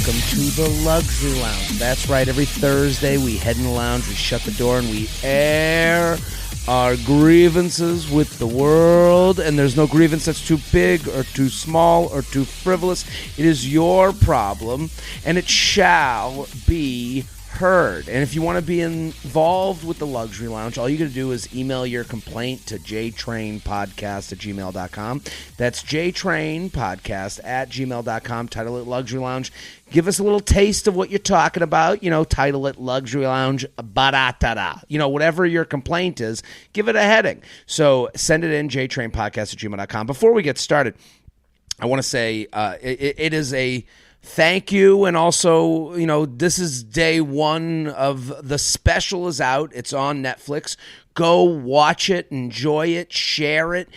welcome to the Luxury Lounge. That's right, every Thursday we head in the lounge, we shut the door, and we air our grievances with the world. And there's no grievance that's too big or too small or too frivolous. It is your problem, and it shall be heard. And if you want to be involved with the Luxury Lounge, all you got to do is email your complaint to JTrainPodcast@gmail.com. That's JTrainPodcast@gmail.com. Title it Luxury Lounge. Give us a little taste of what you're talking about. You know, title it Luxury Lounge, ba-da-da-da. You know, whatever your complaint is, give it a heading. So send it in, JTrainPodcast@gmail.com. Before we get started, I want to say it is a thank you, and also, you know, this is day one of the special is out. It's on Netflix. Go watch it, enjoy it, share it,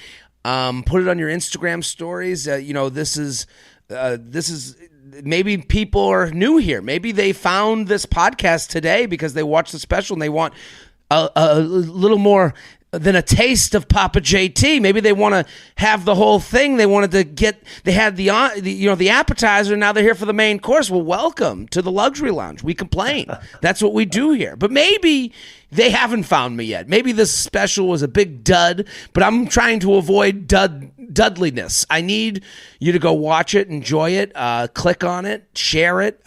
put it on your Instagram stories. You know, this is maybe people are new here. Maybe they found this podcast today because they watched the special and they want a little more than a taste of Papa JT. Maybe they want to have the whole thing. They wanted to get, they had the appetizer, and now they're here for the main course. Well, welcome to the Luxury Lounge. We complain. That's what we do here. But maybe they haven't found me yet. Maybe this special was a big dud, but I'm trying to avoid dudliness. I need you to go watch it, enjoy it, click on it, share it.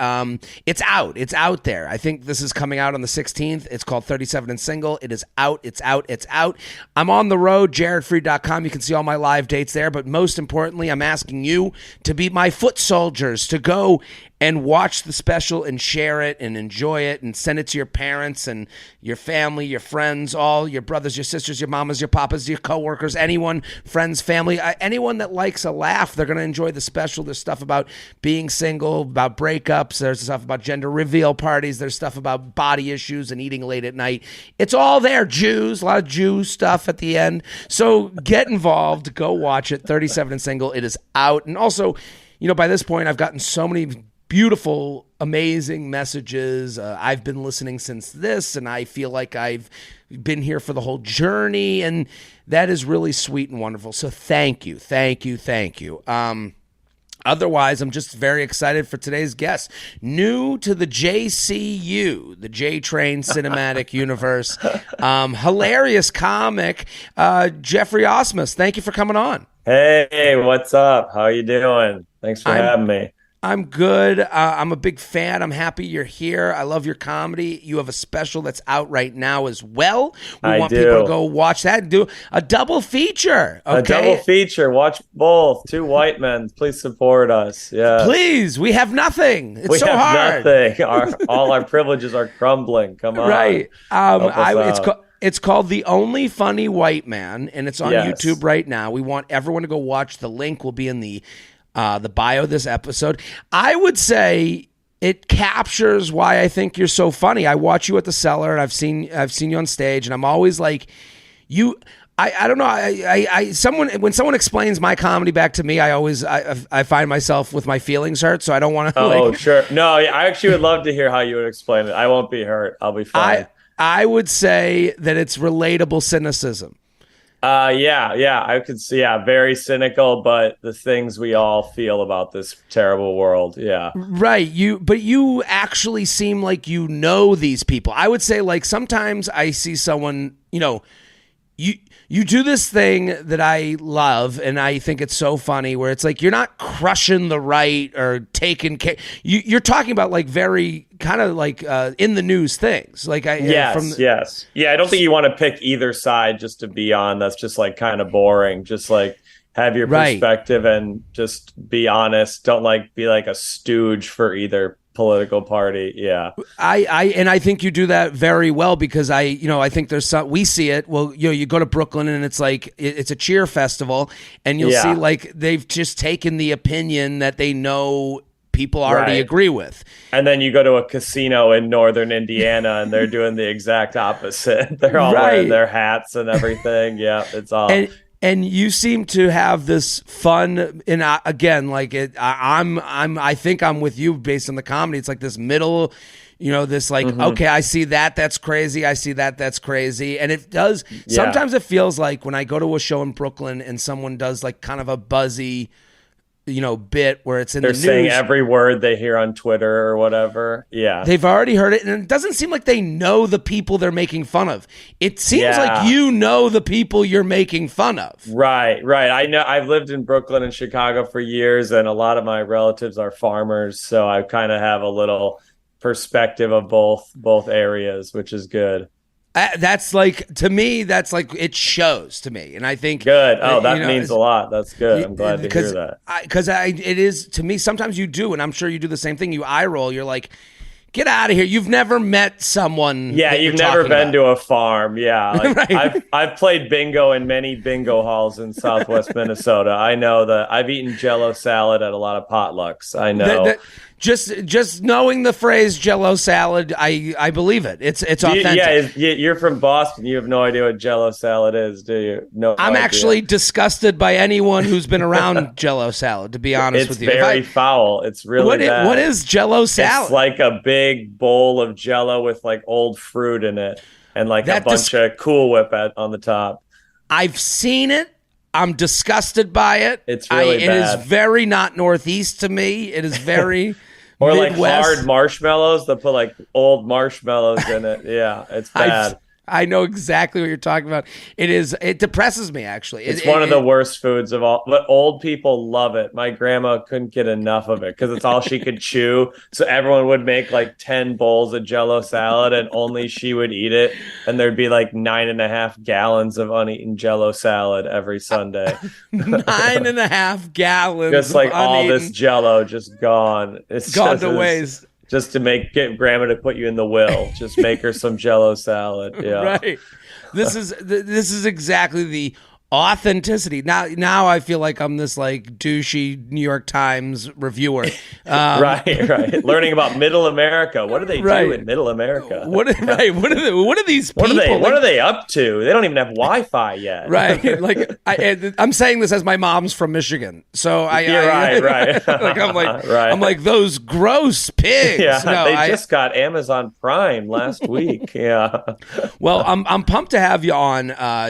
It's out. It's out there. I think this is coming out on the 16th. It's called 37 and Single. It is out. It's out. It's out. I'm on the road, jaredfreed.com. You can see all my live dates there. But most importantly, I'm asking you to be my foot soldiers, to go and watch the special and share it and enjoy it and send it to your parents and your family, your friends, all your brothers, your sisters, your mamas, your papas, your coworkers, anyone, friends, family, anyone that likes a laugh. They're going to enjoy the special. There's stuff about being single, about breakups. There's stuff about gender reveal parties. There's stuff about body issues and eating late at night. It's all there. Jews, a lot of Jew stuff at the end. So get involved. Go watch it. 37 and Single. It is out. And also, you know, by this point, I've gotten so many beautiful, amazing messages. I've been listening since this, and I feel like I've been here for the whole journey, and that is really sweet and wonderful. So thank you, thank you, thank you. Otherwise, I'm just very excited for today's guest. New to the JCU, the JTrain Cinematic Universe, hilarious comic, Geoffrey Asmus. Thank you for coming on. Hey, what's up? How you doing? Thanks for having me. I'm good. I'm a big fan. I'm happy you're here. I love your comedy. You have a special that's out right now as well. We want people to go watch that and do a double feature. Okay? A double feature. Watch both. Two white men. Please support us. Yeah. Please. We have nothing. It's so hard. Nothing. All our privileges are crumbling. Come on. Right. It's called The Only Funny White Man, and it's on YouTube right now. We want everyone to go watch. The link will be in the bio of this episode. I would say it captures why I think you're so funny. I watch you at the Cellar, and I've seen you on stage, and I'm always like, you. I don't know. When someone explains my comedy back to me, I find myself with my feelings hurt. So I don't want to. Oh, sure. No, I actually would love to hear how you would explain it. I won't be hurt. I'll be fine. I would say that it's relatable cynicism. I could see, very cynical, but the things we all feel about this terrible world. Yeah. Right. But you actually seem like you know these people. I would say, like, sometimes I see someone, you know, you do this thing that I love, and I think it's so funny, where it's like you're not crushing the right or taking care. You're talking about, like, very kind of like in the news things. Like yes. Yeah, I don't think you want to pick either side just to be on. That's just like kind of boring. Just like have your perspective and just be honest. Don't be like a stooge for either political party. Yeah. I think you do that very well, because I think there's we see it. Well, you go to Brooklyn and it's like it's a cheer festival, and you'll see like they've just taken the opinion that they know people already agree with. And then you go to a casino in northern Indiana and they're doing the exact opposite. They're all wearing their hats and everything. Yeah, it's all. And you seem to have this fun, and again, like I think I'm with you based on the comedy. It's like this middle, this like, okay, I see that, that's crazy. I see that, that's crazy. And it does, sometimes it feels like when I go to a show in Brooklyn and someone does like kind of a buzzy bit where it's in They're the news. saying every word they hear on Twitter or whatever. Yeah. They've already heard it, and it doesn't seem like they know the people they're making fun of. It seems like the people you're making fun of. Right. I know. I've lived in Brooklyn and Chicago for years, and a lot of my relatives are farmers, so I kind of have a little perspective of both areas, which is good. That's like, to me, that's like, it shows to me. And I think good. Oh, that means a lot. That's good. I'm glad to hear that. Because it is, to me, sometimes you do, and I'm sure you do the same thing. You eye roll. You're like, get out of here. You've never met someone. Yeah, you've never been to a farm. Yeah. Like, right. I've played bingo in many bingo halls in Southwest Minnesota. I know that I've eaten Jell-O salad at a lot of potlucks. I know. Just knowing the phrase Jell-O salad, I believe it. It's authentic. You're from Boston. You have no idea what Jell-O salad is, do you? No. I'm actually disgusted by anyone who's been around Jell-O salad, to be honest with you. It's very foul. It's really bad. What is Jell-O salad? It's like a big bowl of Jell-O with like old fruit in it and like a bunch of Cool Whip on the top. I've seen it. I'm disgusted by it. It's really bad. It is very not Northeast to me. It is very or Midwest. Like hard marshmallows. They put like old marshmallows in it. Yeah, it's bad. I know exactly what you're talking about. It depresses me, actually. It's one of the worst foods of all, but old people love it. My grandma couldn't get enough of it because it's all she could chew. So everyone would make like 10 bowls of Jell-O salad and only she would eat it. And there'd be like 9.5 gallons of uneaten Jell-O salad every Sunday. 9.5 gallons. Just like all this Jell-O just gone. It's gone to waste. Just to get grandma to put you in the will. Just make her some Jell-O salad. Yeah. Right. This is exactly the authenticity. Now I feel like I'm this like douchey New York Times reviewer. Right. Learning about Middle America. What do they do in Middle America? What are these people? What are they up to? They don't even have Wi-Fi yet. Right. Like I'm saying this as my mom's from Michigan, so right. Like I'm like those gross pigs. Yeah. They just got Amazon Prime last week. Yeah. Well, I'm pumped to have you on,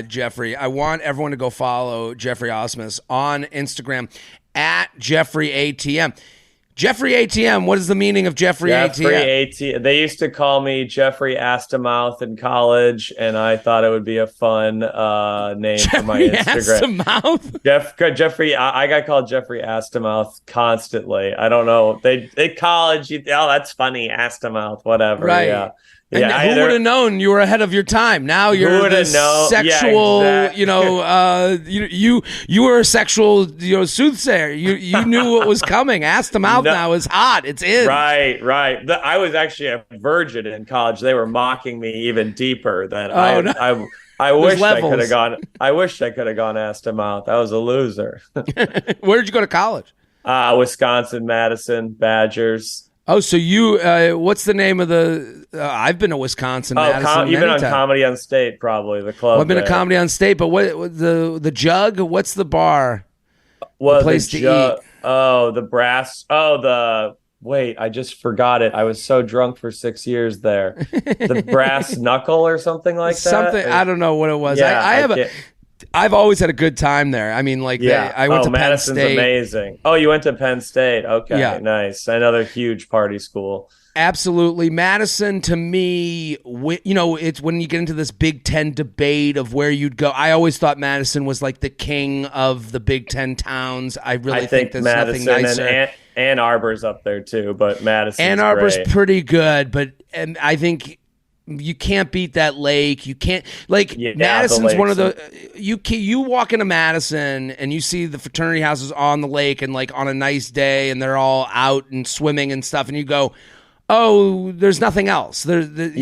Geoffrey. I want everyone to go follow Geoffrey Asmus on Instagram at Geoffrey ATM. Geoffrey ATM, what is the meaning of Geoffrey ATM? They used to call me Geoffrey Astamouth in college, and I thought it would be a fun name for my Instagram. Astamouth? Geoffrey, I got called Geoffrey Astamouth constantly. I don't know. They college, that's funny, Astamouth, whatever. Right. Yeah. And who would have known you were ahead of your time? Now you're this sexual, you were a sexual, soothsayer. You knew what was coming. Ask them out now is hot. It's in. Right. I was actually a virgin in college. They were mocking me even deeper. I wish I could have gone. I wish I could have gone asked him out. I was a loser. Where did you go to college? Wisconsin, Madison, Badgers. Oh, so you, what's the name of the, I've been to Wisconsin, Madison. You've been on Comedy on State, probably, the club. Well, I've been to Comedy on State, but what, the Jug, what's the bar? Well, the place to eat? Oh, the Brass, wait, I just forgot it. I was so drunk for 6 years there. The Brass Knuckle or something like that? I don't know what it was. Yeah, I've always had a good time there. I mean, I went to Madison's Penn State. Amazing. Oh, you went to Penn State. Okay, nice. Another huge party school. Absolutely. Madison, to me, it's when you get into this Big Ten debate of where you'd go. I always thought Madison was like the king of the Big Ten towns. I think there's Madison nothing nicer. And Ann Arbor's up there too, but Madison's Ann Arbor's pretty good, but I think you can't beat that lake. You can't Madison's one of the you walk into Madison and you see the fraternity houses on the lake and like on a nice day and they're all out and swimming and stuff and you go, oh, there's nothing else. You win.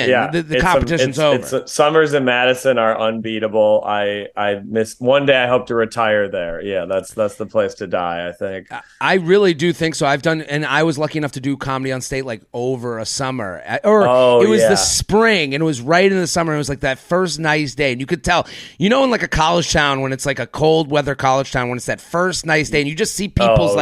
Yeah. The competition's over. Summers in Madison are unbeatable. I missed one day. I hope to retire there. Yeah, that's the place to die, I think. I really do think so. And I was lucky enough to do Comedy on State like over a summer. It was the spring and it was right in the summer. It was like that first nice day. And you could tell, in like a college town when it's like a cold weather college town, when it's that first nice day and you just see people's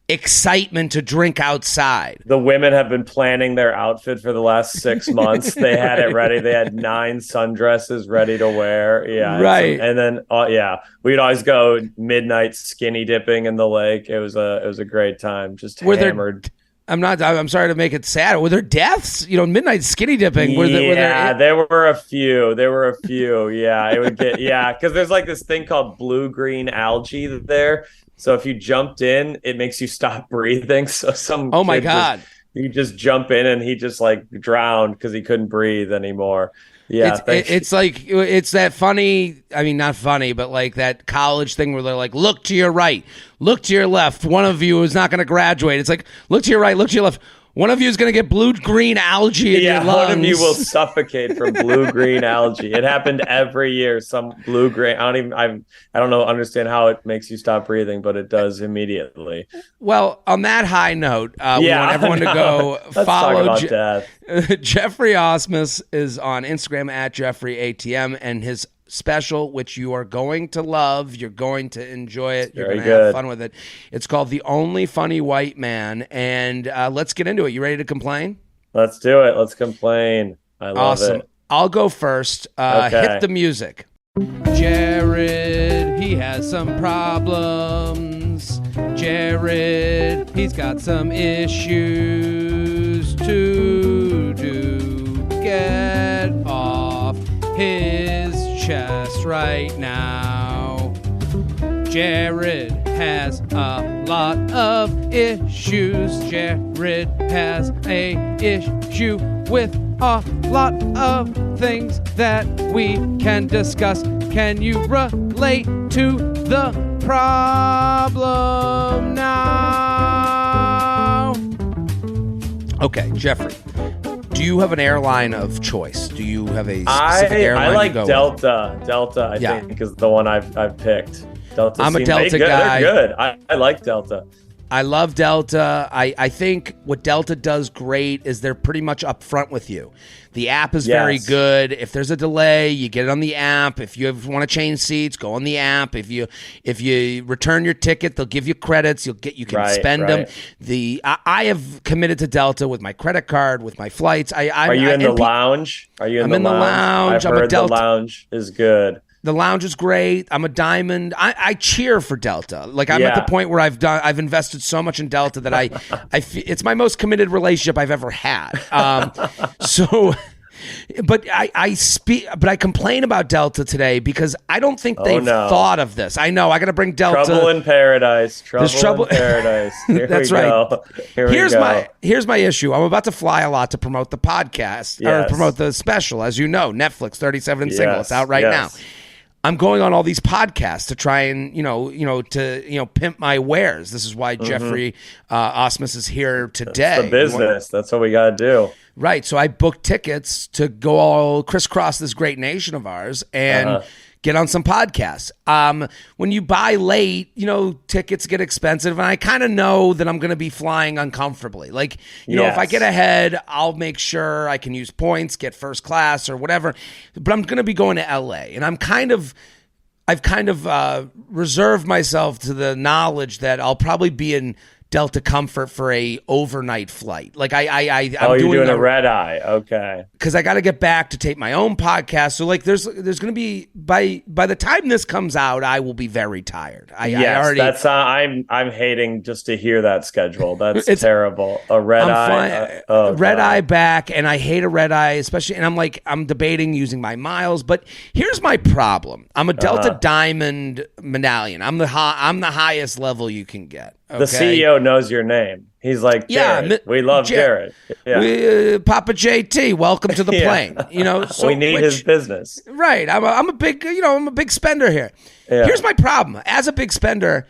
excitement to drink outside. The women have been planning their outfit for the last 6 months. They had it ready. They had 9 sundresses ready to wear. Yeah. Right. And then, we'd always go midnight skinny dipping in the lake. It was a great time. Just hammered. I'm sorry to make it sad. Were there deaths? Midnight skinny dipping. There were a few. Yeah. It would get, because there's like this thing called blue-green algae there. So if you jumped in, it makes you stop breathing. So oh my God. You just jump in and he just like drowned because he couldn't breathe anymore. Yeah, it's that funny. I mean, not funny, but like that college thing where they're like, look to your right, look to your left. One of you is not going to graduate. It's like, look to your right, look to your left. One of you is going to get blue-green algae in your lungs. One of you will suffocate from blue-green algae. It happened every year. Some blue-green. I don't understand how it makes you stop breathing, but it does immediately. Well, on that high note, we want everyone to go follow Geoffrey Asmus is on Instagram at JeoffreyATM, and his special, which you are going to love. You're going to enjoy it. You're going to have fun with it. It's called The Only Funny White Man. And let's get into it. You ready to complain? Let's do it. Let's complain. I love it. I'll go first. Hit the music. Jared, he has some problems. Jared, he's got some issues to do. Get off his chest right now. Jared has a lot of issues. Jared has a issue with a lot of things that we can discuss. Can you relate to the problem now? Okay, Geoffrey. Do you have an airline of choice? Do you have a specific airline? I like Delta. Delta, I think, is the one I've picked. Delta. I'm a Delta guy. They're good. I like Delta. I love Delta. I think what Delta does great is they're pretty much upfront with you. The app is very good. If there's a delay, you get it on the app. If you want to change seats, go on the app. If you return your ticket, they'll give you credits. You can spend them. I have committed to Delta with my credit card, with my flights. Are you in the lounge? I'm in the lounge. I've heard the lounge is good. The lounge is great. I'm a diamond. I cheer for Delta. Like I'm at the point where I've invested so much in Delta that I feel it's my most committed relationship I've ever had. But I complain about Delta today because I don't think they've thought of this. I know I got to bring Delta. Trouble in paradise. Trouble in paradise. That's right. Here's my issue. I'm about to fly a lot to promote the podcast or promote the special. As you know, Netflix 37 and Single. It's out right now. I'm going on all these podcasts to try and pimp my wares. This is why Geoffrey Asmus is here today. It's the business. That's what we got to do. Right. So I booked tickets to go all crisscross this great nation of ours and get on some podcasts. When you buy late, tickets get expensive, and I kind of know that I'm going to be flying uncomfortably. Like, if I get ahead, I'll make sure I can use points, get first class or whatever. But I'm going to be going to LA, and I've kind of reserved myself to the knowledge that I'll probably be in Delta Comfort for a overnight flight. Like I'm doing a red eye. Okay. Because I got to get back to tape my own podcast. So like there's going to be by the time this comes out, I will be very tired. I'm hating just to hear that schedule. That's terrible. A red eye. Eye back, and I hate a red eye, especially. And I'm debating using my miles. But here's my problem. I'm a Delta Diamond medallion. I'm the highest level you can get. Okay. The CEO knows your name. He's like, Jared, we love Jared. Yeah. Papa JT, welcome to the plane. So we need his business. Right. I'm a big, I'm a big spender here. Yeah. Here's my problem. As a big spender,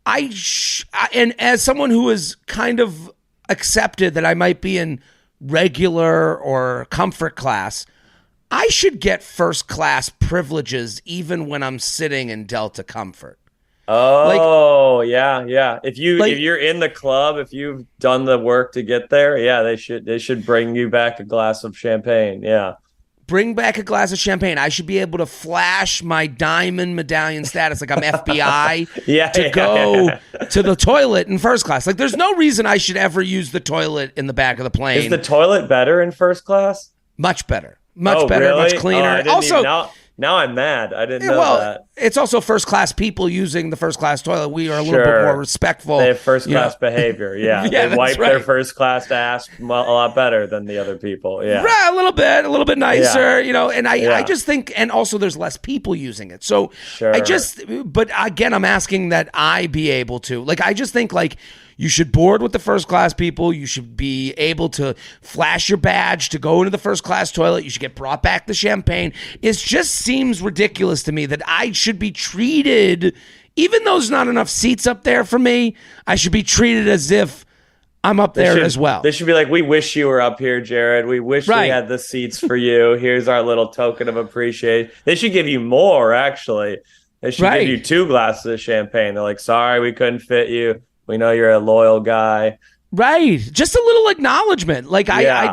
and as someone who has kind of accepted that I might be in regular or comfort class, I should get first class privileges even when I'm sitting in Delta Comfort. Oh, yeah. If you're in the club, if you've done the work to get there, they should bring you back a glass of champagne. Yeah. Bring back a glass of champagne. I should be able to flash my diamond medallion status like I'm FBI to go to the toilet in first class. Like, there's no reason I should ever use the toilet in the back of the plane. Is the toilet better in first class? Much better. Much better, really? much cleaner. Now I'm mad. I didn't know that. It's also first class people using the first class toilet. We are a little bit more respectful. They have first class behavior. Yeah. Yeah, they wipe their first class ass a lot better than the other people. Yeah. Right, a little bit nicer, and I just think, and also there's less people using it. So but again, I'm asking that I be able to. Like, I just think, like, you should board with the first class people. You should be able to flash your badge to go into the first class toilet. You should get brought back the champagne. It just seems ridiculous to me that I should be treated, even though there's not enough seats up there for me, I should be treated as if I'm up there as well. They should be like, we wish you were up here, Jared. We wish we had the seats for you. Here's our little token of appreciation. They should give you more, actually. They should give you 2 glasses of champagne. They're like, sorry, we couldn't fit you. We know you're a loyal guy. Right. Just a little acknowledgement. Like, I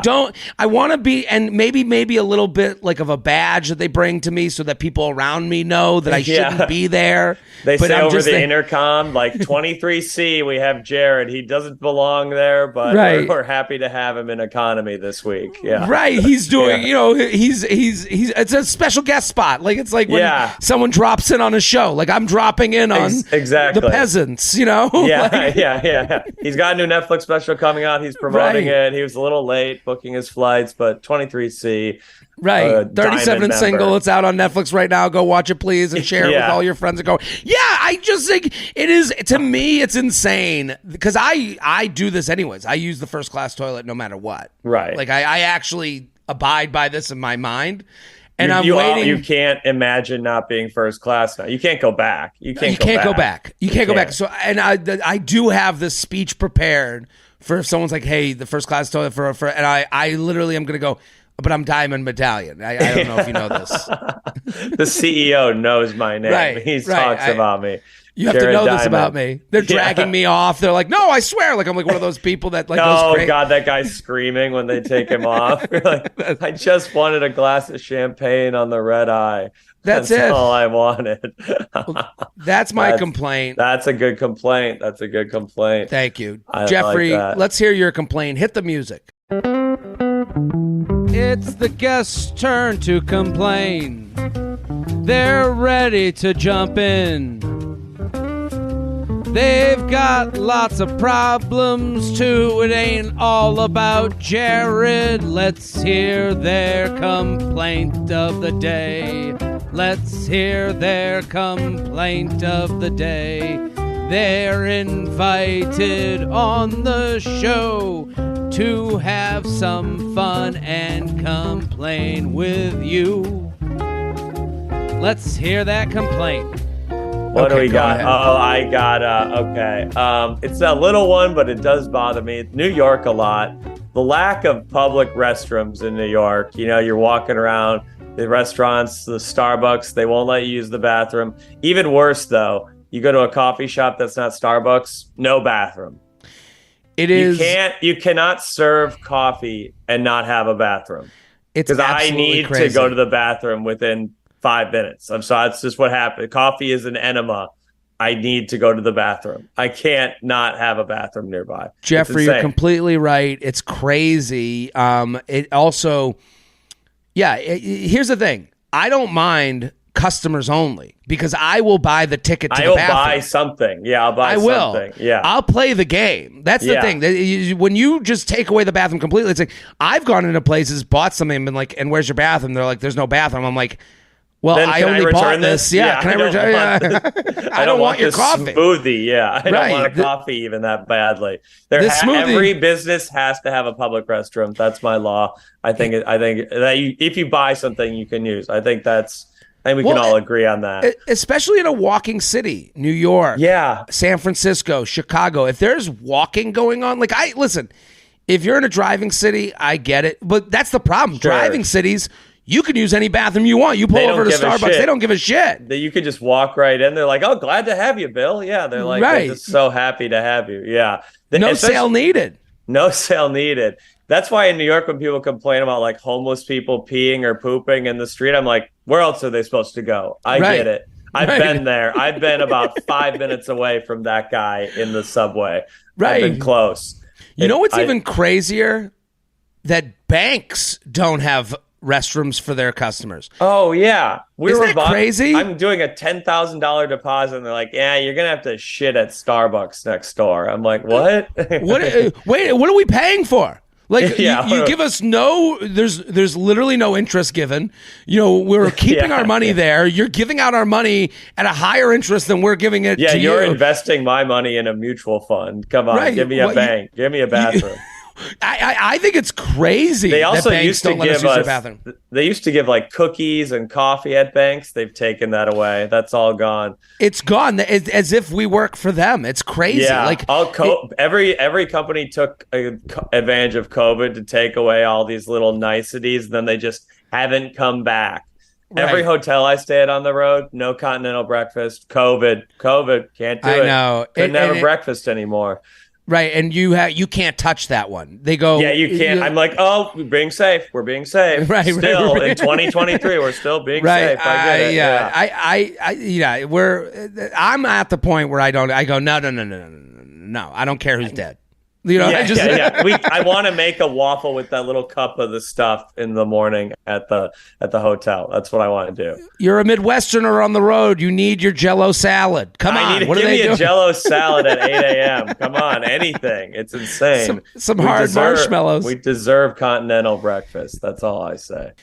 want to be, and maybe a little bit like of a badge that they bring to me so that people around me know that I shouldn't be there. They say over the intercom, like, 23C, we have Jared. He doesn't belong there, but we're happy to have him in economy this week. Yeah. Right. He's doing, he's it's a special guest spot. Like, it's like when someone drops in on a show. Like, I'm dropping in on the peasants, Yeah, yeah. He's got a new Netflix special coming out. He's promoting it. He was a little late booking his flights, but 23C. Right. 37 and single. It's out on Netflix right now. Go watch it, please, and share it with all your friends and go, I just think it is, to me, it's insane because I do this anyways. I use the first class toilet no matter what. Right. Like, I actually abide by this in my mind. And I'm waiting. You can't imagine not being first class now. You can't go back. You can't go back. You can't go back. So, and I do have this speech prepared for if someone's like, hey, the first class toilet and I literally am going to go, but I'm Diamond Medallion. I don't know if you know this. The CEO knows my name. He talks about me. You have Jared to know Diamond. This about me. They're dragging me off. They're like, no, I swear. Like, I'm like one of those people that like. Oh God, that guy's screaming when they take him off. Like, I just wanted a glass of champagne on the red eye. That's all I wanted. That's my complaint. That's a good complaint. Thank you, Geoffrey. Let's hear your complaint. Hit the music. It's the guest's turn to complain. They're ready to jump in. They've got lots of problems too. It ain't all about Jared. Let's hear their complaint of the day. They're invited on the show to have some fun and complain with you. Let's hear that complaint. What do we got? Oh, I got, okay. It's a little one, but it does bother me. New York a lot. The lack of public restrooms in New York. You're walking around the restaurants, the Starbucks, they won't let you use the bathroom. Even worse, though, you go to a coffee shop that's not Starbucks, no bathroom. It is. You cannot serve coffee and not have a bathroom. It's because I need crazy. To go to the bathroom within 5 minutes. I'm sorry. It's just what happened. Coffee is an enema. I need to go to the bathroom. I can't not have a bathroom nearby. Geoffrey, you're completely right. It's crazy. It also, here's the thing. I don't mind customers only because I will buy the ticket to the bathroom. I'll buy something. Yeah, I'll buy something. Yeah. I'll play the game. That's the thing. When you just take away the bathroom completely, it's like I've gone into places, bought something, and been like, and where's your bathroom? They're like, there's no bathroom. I'm like, well, I only bought this. Yeah, can I return? I don't want your coffee. Smoothie. Yeah, I don't want a coffee even that badly. Every business has to have a public restroom. That's my law. I think that if you buy something, you can use. I think we can all agree on that. Especially in a walking city, New York, San Francisco, Chicago. If there's walking going on, listen, if you're in a driving city, I get it. But that's the problem. Sure. Driving cities, you can use any bathroom you want. You pull over to Starbucks, they don't give a shit. You could just walk right in. They're like, oh, glad to have you, Bill. Yeah, they're like, they're just so happy to have you. Yeah. No sale needed. No sale needed. That's why in New York, when people complain about like homeless people peeing or pooping in the street, I'm like, where else are they supposed to go? I get it. I've been there. I've been about 5 minutes away from that guy in the subway. I've been close. You know what's even crazier? That banks don't have restrooms for their customers. Oh, yeah. Isn't that crazy? I'm doing a $10,000 deposit, and they're like, yeah, you're going to have to shit at Starbucks next door. I'm like, what? Wait, what are we paying for? Like, you give us there's literally no interest given. You know, we're keeping our money there. You're giving out our money at a higher interest than we're giving it to you. Yeah, you're investing my money in a mutual fund. Come on, give me a bank. Give me a bathroom. I think it's crazy. They also used to give us. They used to give like cookies and coffee at banks. They've taken that away. That's all gone. It's gone. As if we work for them. It's crazy. Yeah. Like every company took advantage of COVID to take away all these little niceties. And then they just haven't come back. Right. Every hotel I stay at on the road, no continental breakfast. COVID, can't do it. I know. Couldn't have a breakfast anymore. Right, and you can't touch that one. They go, yeah, you can't. I'm like, oh, we're being safe. We're being safe. Right, still in 2023, we're still being safe. I get it. Yeah, I'm at the point where I go, no. I don't care who's dead. You know, I want to make a waffle with that little cup of the stuff in the morning at the hotel. That's what I want to do. You're a Midwesterner on the road. You need your Jell-O salad. Come on, give me a Jell-O salad at 8 a.m. Come on, anything. It's insane. Some hard marshmallows. We deserve continental breakfast. That's all I say.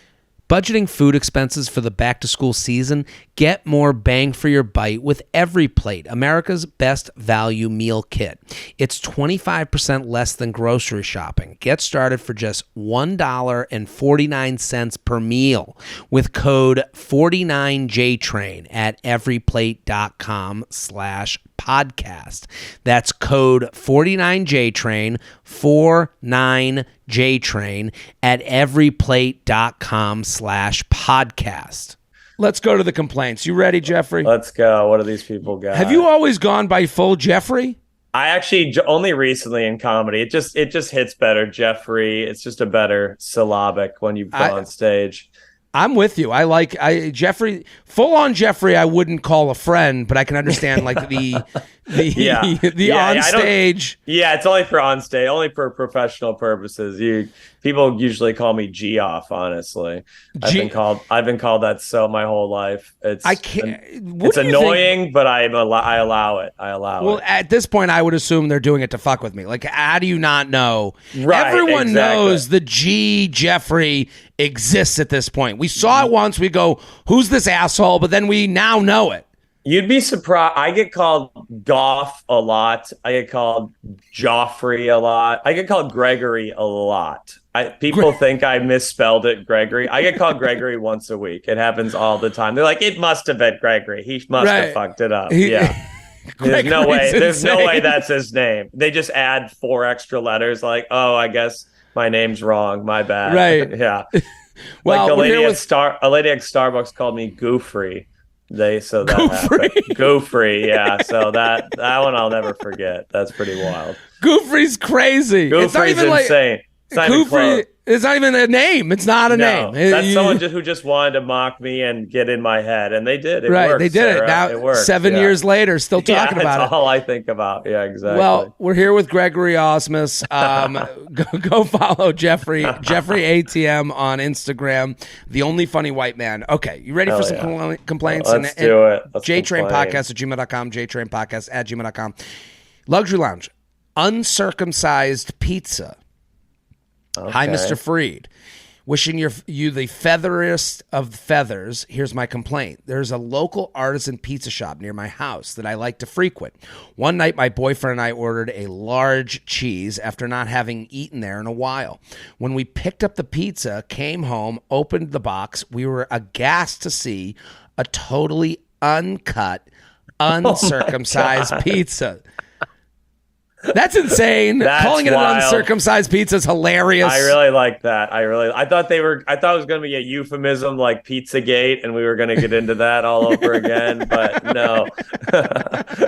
Budgeting food expenses for the back-to-school season? Get more bang for your bite with Every Plate, America's best value meal kit. It's 25% less than grocery shopping. Get started for just $1.49 per meal with code 49JTrain at everyplate.com/podcast. That's code 49JTrain, 49JTrain at everyplate.com/podcast. Let's go to the complaints. You ready, Geoffrey? Let's go. What do these people got? Have you always gone by full Geoffrey? I actually only recently in comedy. It just hits better, Geoffrey. It's just a better syllabic when you go on stage. I'm with you. I like Geoffrey, full on Geoffrey. I wouldn't call a friend, but I can understand like the on stage. Yeah, it's only for on stage, only for professional purposes. People usually call me Geoff. Honestly, I've been called that so my whole life. It's annoying, but I allow it. Well, at this point, I would assume they're doing it to fuck with me. Like, how do you not know? Right, everyone knows the Geoffrey exists at this point. We saw it once. We go, who's this asshole? But then we now know it. You'd be surprised. I get called Goff a lot. I get called Geoffrey a lot. I get called Gregory a lot. People think I misspelled it, Gregory. I get called Gregory once a week. It happens all the time. They're like, it must have been Gregory. He must have fucked it up. Yeah. There's no way that's his name. They just add 4 extra letters like, oh, I guess my name's wrong. My bad. Right. Yeah. Well, like a lady at Starbucks called me Geoffrey. So that happened. Geoffrey, yeah. So that one I'll never forget. That's pretty wild. Geoffrey's crazy. Geoffrey's insane. It's not even a name. It's not a name. That's someone who just wanted to mock me and get in my head, and they did. It worked, they did Sarah. it. Now, it worked. 7 years later, still talking about it. That's all I think about. Yeah, exactly. Well, we're here with Gregory Asmus. Go follow Geoffrey ATM on Instagram. The only funny white man. Okay, you ready for some complaints? Let's do it. JTrain podcast at gmail.com. JTrain podcast at gmail.com. Luxury Lounge. Uncircumcised pizza. Okay. Hi, Mr. Freed. Wishing you the featherest of feathers. Here's my complaint. There's a local artisan pizza shop near my house that I like to frequent. One night, my boyfriend and I ordered a large cheese after not having eaten there in a while. When we picked up the pizza, came home, opened the box, we were aghast to see a totally uncut, uncircumcised pizza. That's insane. That's Calling it wild. an uncircumcised pizza is hilarious. I really like that. I thought it was going to be a euphemism like Pizzagate, and we were going to get into that all over again. But no,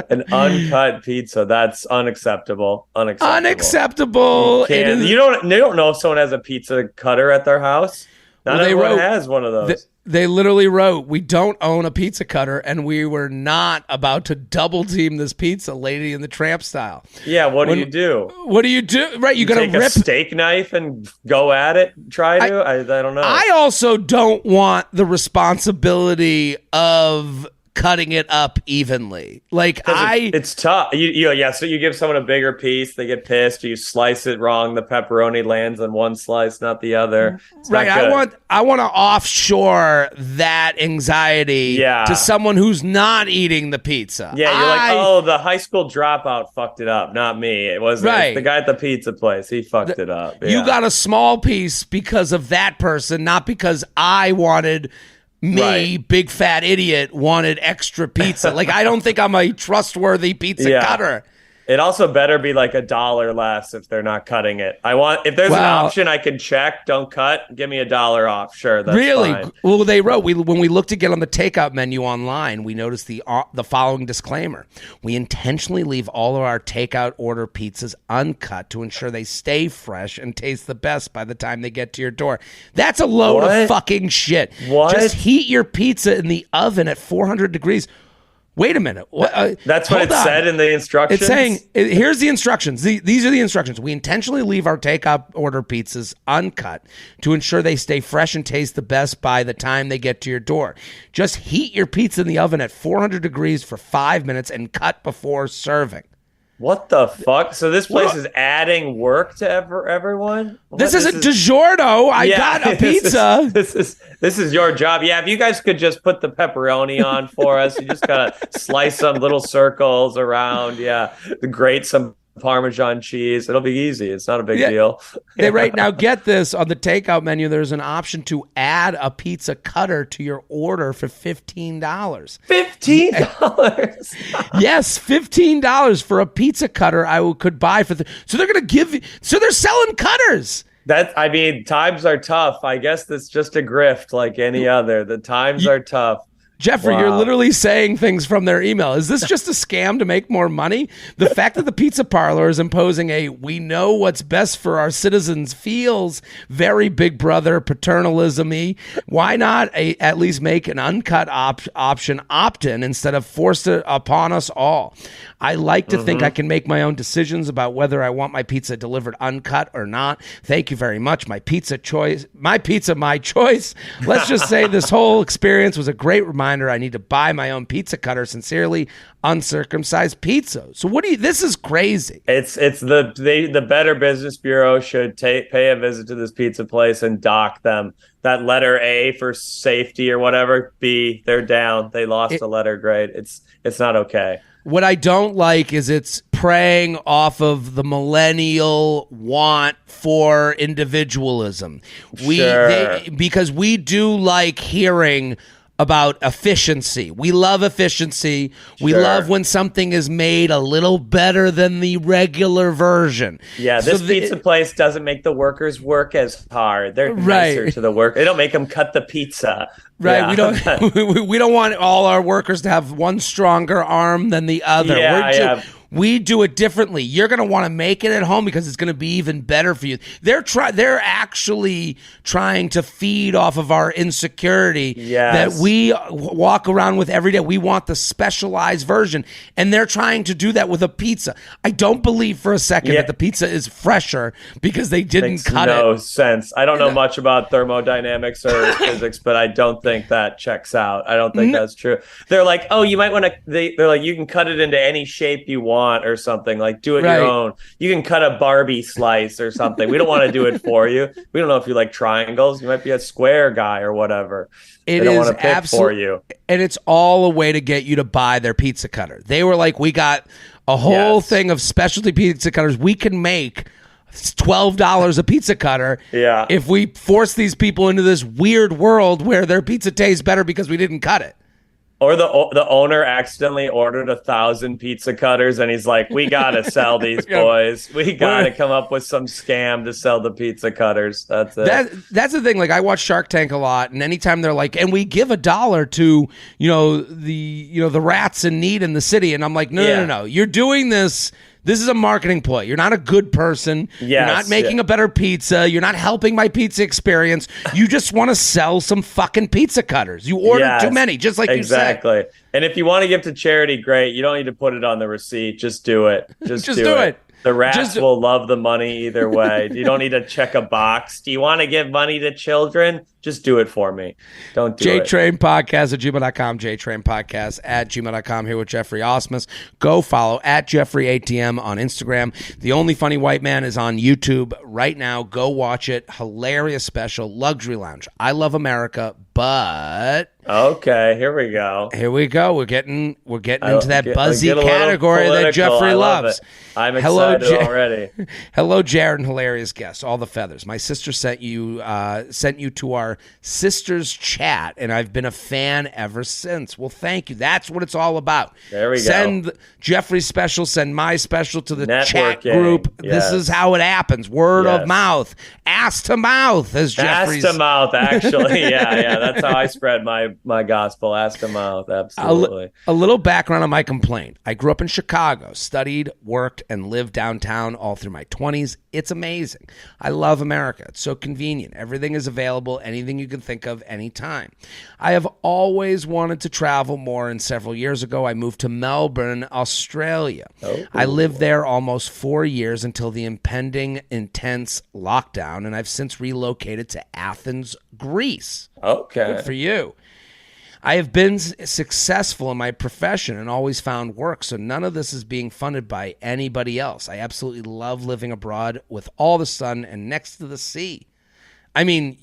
an uncut pizza. That's unacceptable. Unacceptable. You don't know if someone has a pizza cutter at their house. Not everyone has one of those. They literally wrote, "We don't own a pizza cutter, and we were not about to double team this pizza, Lady in the Tramp style." Yeah, what do you do? What do you do? Right, you got to rip a steak knife and go at it. I don't know. I also don't want the responsibility of cutting it up evenly. It's tough. So you give someone a bigger piece, they get pissed. You slice it wrong, the pepperoni lands on one slice, not the other. Right. I want to offshore that anxiety to someone who's not eating the pizza. Yeah, you're like, oh, the high school dropout fucked it up, not me. It was the guy at the pizza place. He fucked it up. Yeah. You got a small piece because of that person, not because I wanted. Big fat idiot, wanted extra pizza. I don't think I'm a trustworthy pizza cutter. It also better be like $1 less if they're not cutting it. If there's an option I can check, don't cut, give me $1 off. Sure, that's fine. Well, they wrote, when we looked to get on the takeout menu online, we noticed the following disclaimer. We intentionally leave all of our takeout order pizzas uncut to ensure they stay fresh and taste the best by the time they get to your door. That's a load of fucking shit. What? Just heat your pizza in the oven at 400 degrees. Wait a minute. That's what it said in the instructions? It's saying, here's the instructions. These are the instructions. We intentionally leave our takeout order pizzas uncut to ensure they stay fresh and taste the best by the time they get to your door. Just heat your pizza in the oven at 400 degrees for 5 minutes and cut before serving. What the fuck? So this place is adding work to everyone? This isn't DiGiorno. I got a pizza. This is your job. Yeah, if you guys could just put the pepperoni on for us. You just gotta slice some little circles around. Yeah, grate some Parmesan cheese. It'll be easy. It's not a big deal. They right now, get this, on the takeout menu, there's an option to add a pizza cutter to your order for $15. $15? Yes, $15 for a pizza cutter I could buy for so they're going to give you, so they're selling cutters. Times are tough. I guess that's just a grift like any other. The times are tough. Geoffrey, you're literally saying things from their email. Is this just a scam to make more money? The fact that the pizza parlor is imposing we know what's best for our citizens feels very Big Brother paternalism-y. Why not at least make an uncut option opt-in instead of forced it upon us all? I like to think I can make my own decisions about whether I want my pizza delivered uncut or not. Thank you very much. My pizza, my choice. Let's just say this whole experience was a great reminder I need to buy my own pizza cutter. Sincerely, Uncircumcised Pizza. So this is crazy. It's the Better Business Bureau should pay a visit to this pizza place and dock them. That letter A for safety or whatever, B, they're down. They lost a letter grade. It's not okay. What I don't like is it's preying off of the millennial want for individualism. Because we do like hearing about efficiency. We love efficiency. We love when something is made a little better than the regular version. Yeah, this pizza place doesn't make the workers work as hard. They're nicer to the work. They don't make them cut the pizza. Right. Yeah. We don't want all our workers to have one stronger arm than the other. We do it differently. You're going to want to make it at home because it's going to be even better for you. They're actually trying to feed off of our insecurity that we walk around with every day. We want the specialized version, and they're trying to do that with a pizza. I don't believe for a second that the pizza is fresher because they didn't cut it. No sense. I don't know much about thermodynamics or physics, but I don't think that checks out. I don't think that's true. They're like, oh, you might want to. They're like, you can cut it into any shape you want. Or something, like do it your own. You can cut a Barbie slice or something. We don't want to do it for you. We don't know if you like triangles. You might be a square guy or whatever. They don't want to pick for you. And it's all a way to get you to buy their pizza cutter. They were like, we got a whole thing of specialty pizza cutters. We can make $12 a pizza cutter if we force these people into this weird world where their pizza tastes better because we didn't cut it. Or the owner accidentally ordered 1,000 pizza cutters, and he's like, "We gotta sell these boys. We gotta come up with some scam to sell the pizza cutters." That's it. That's the thing. Like, I watch Shark Tank a lot, and anytime they're like, "And we give $1 to the rats in need in the city," and I'm like, "No. You're doing this." This is a marketing ploy. You're not a good person. You're not making a better pizza. You're not helping my pizza experience. You just want to sell some fucking pizza cutters. You ordered too many, just like you said. Exactly. And if you want to give to charity, great. You don't need to put it on the receipt. Just do it. Just do it. The rats will love the money either way. You don't need to check a box. Do you want to give money to children? Just do it for me. Don't do it. JTrain Podcast at gmail.com. JTrain Podcast at gmail.com. Here with Geoffrey Asmus. Go follow at Geoffrey ATM on Instagram. The Only Funny White Man is on YouTube right now. Go watch it. Hilarious special. Luxury Lounge. I love America, but... Okay, here we go. We're getting into that buzzy category that Geoffrey loves. I'm excited already. Hello, Jared, and hilarious guests. All the feathers. My sister sent you to our sisters chat, and I've been a fan ever since. Well, thank you. That's what it's all about. There we go. Send Geoffrey's special, send my special to the chat group. Yes. This is how it happens. Word of mouth. Ass to mouth, as Geoffrey's. Ass to mouth, actually. Yeah. That's how I spread my gospel. Ass to mouth, absolutely. A little background on my complaint. I grew up in Chicago, studied, worked, and lived downtown all through my 20s. It's amazing. I love America. It's so convenient. Everything is available, anything you can think of, anytime. I have always wanted to travel more, and several years ago, I moved to Melbourne, Australia. Oh. I lived there almost 4 years until the impending intense lockdown, and I've since relocated to Athens, Greece. Okay. Good for you. I have been successful in my profession and always found work, so none of this is being funded by anybody else. I absolutely love living abroad with all the sun and next to the sea. I mean,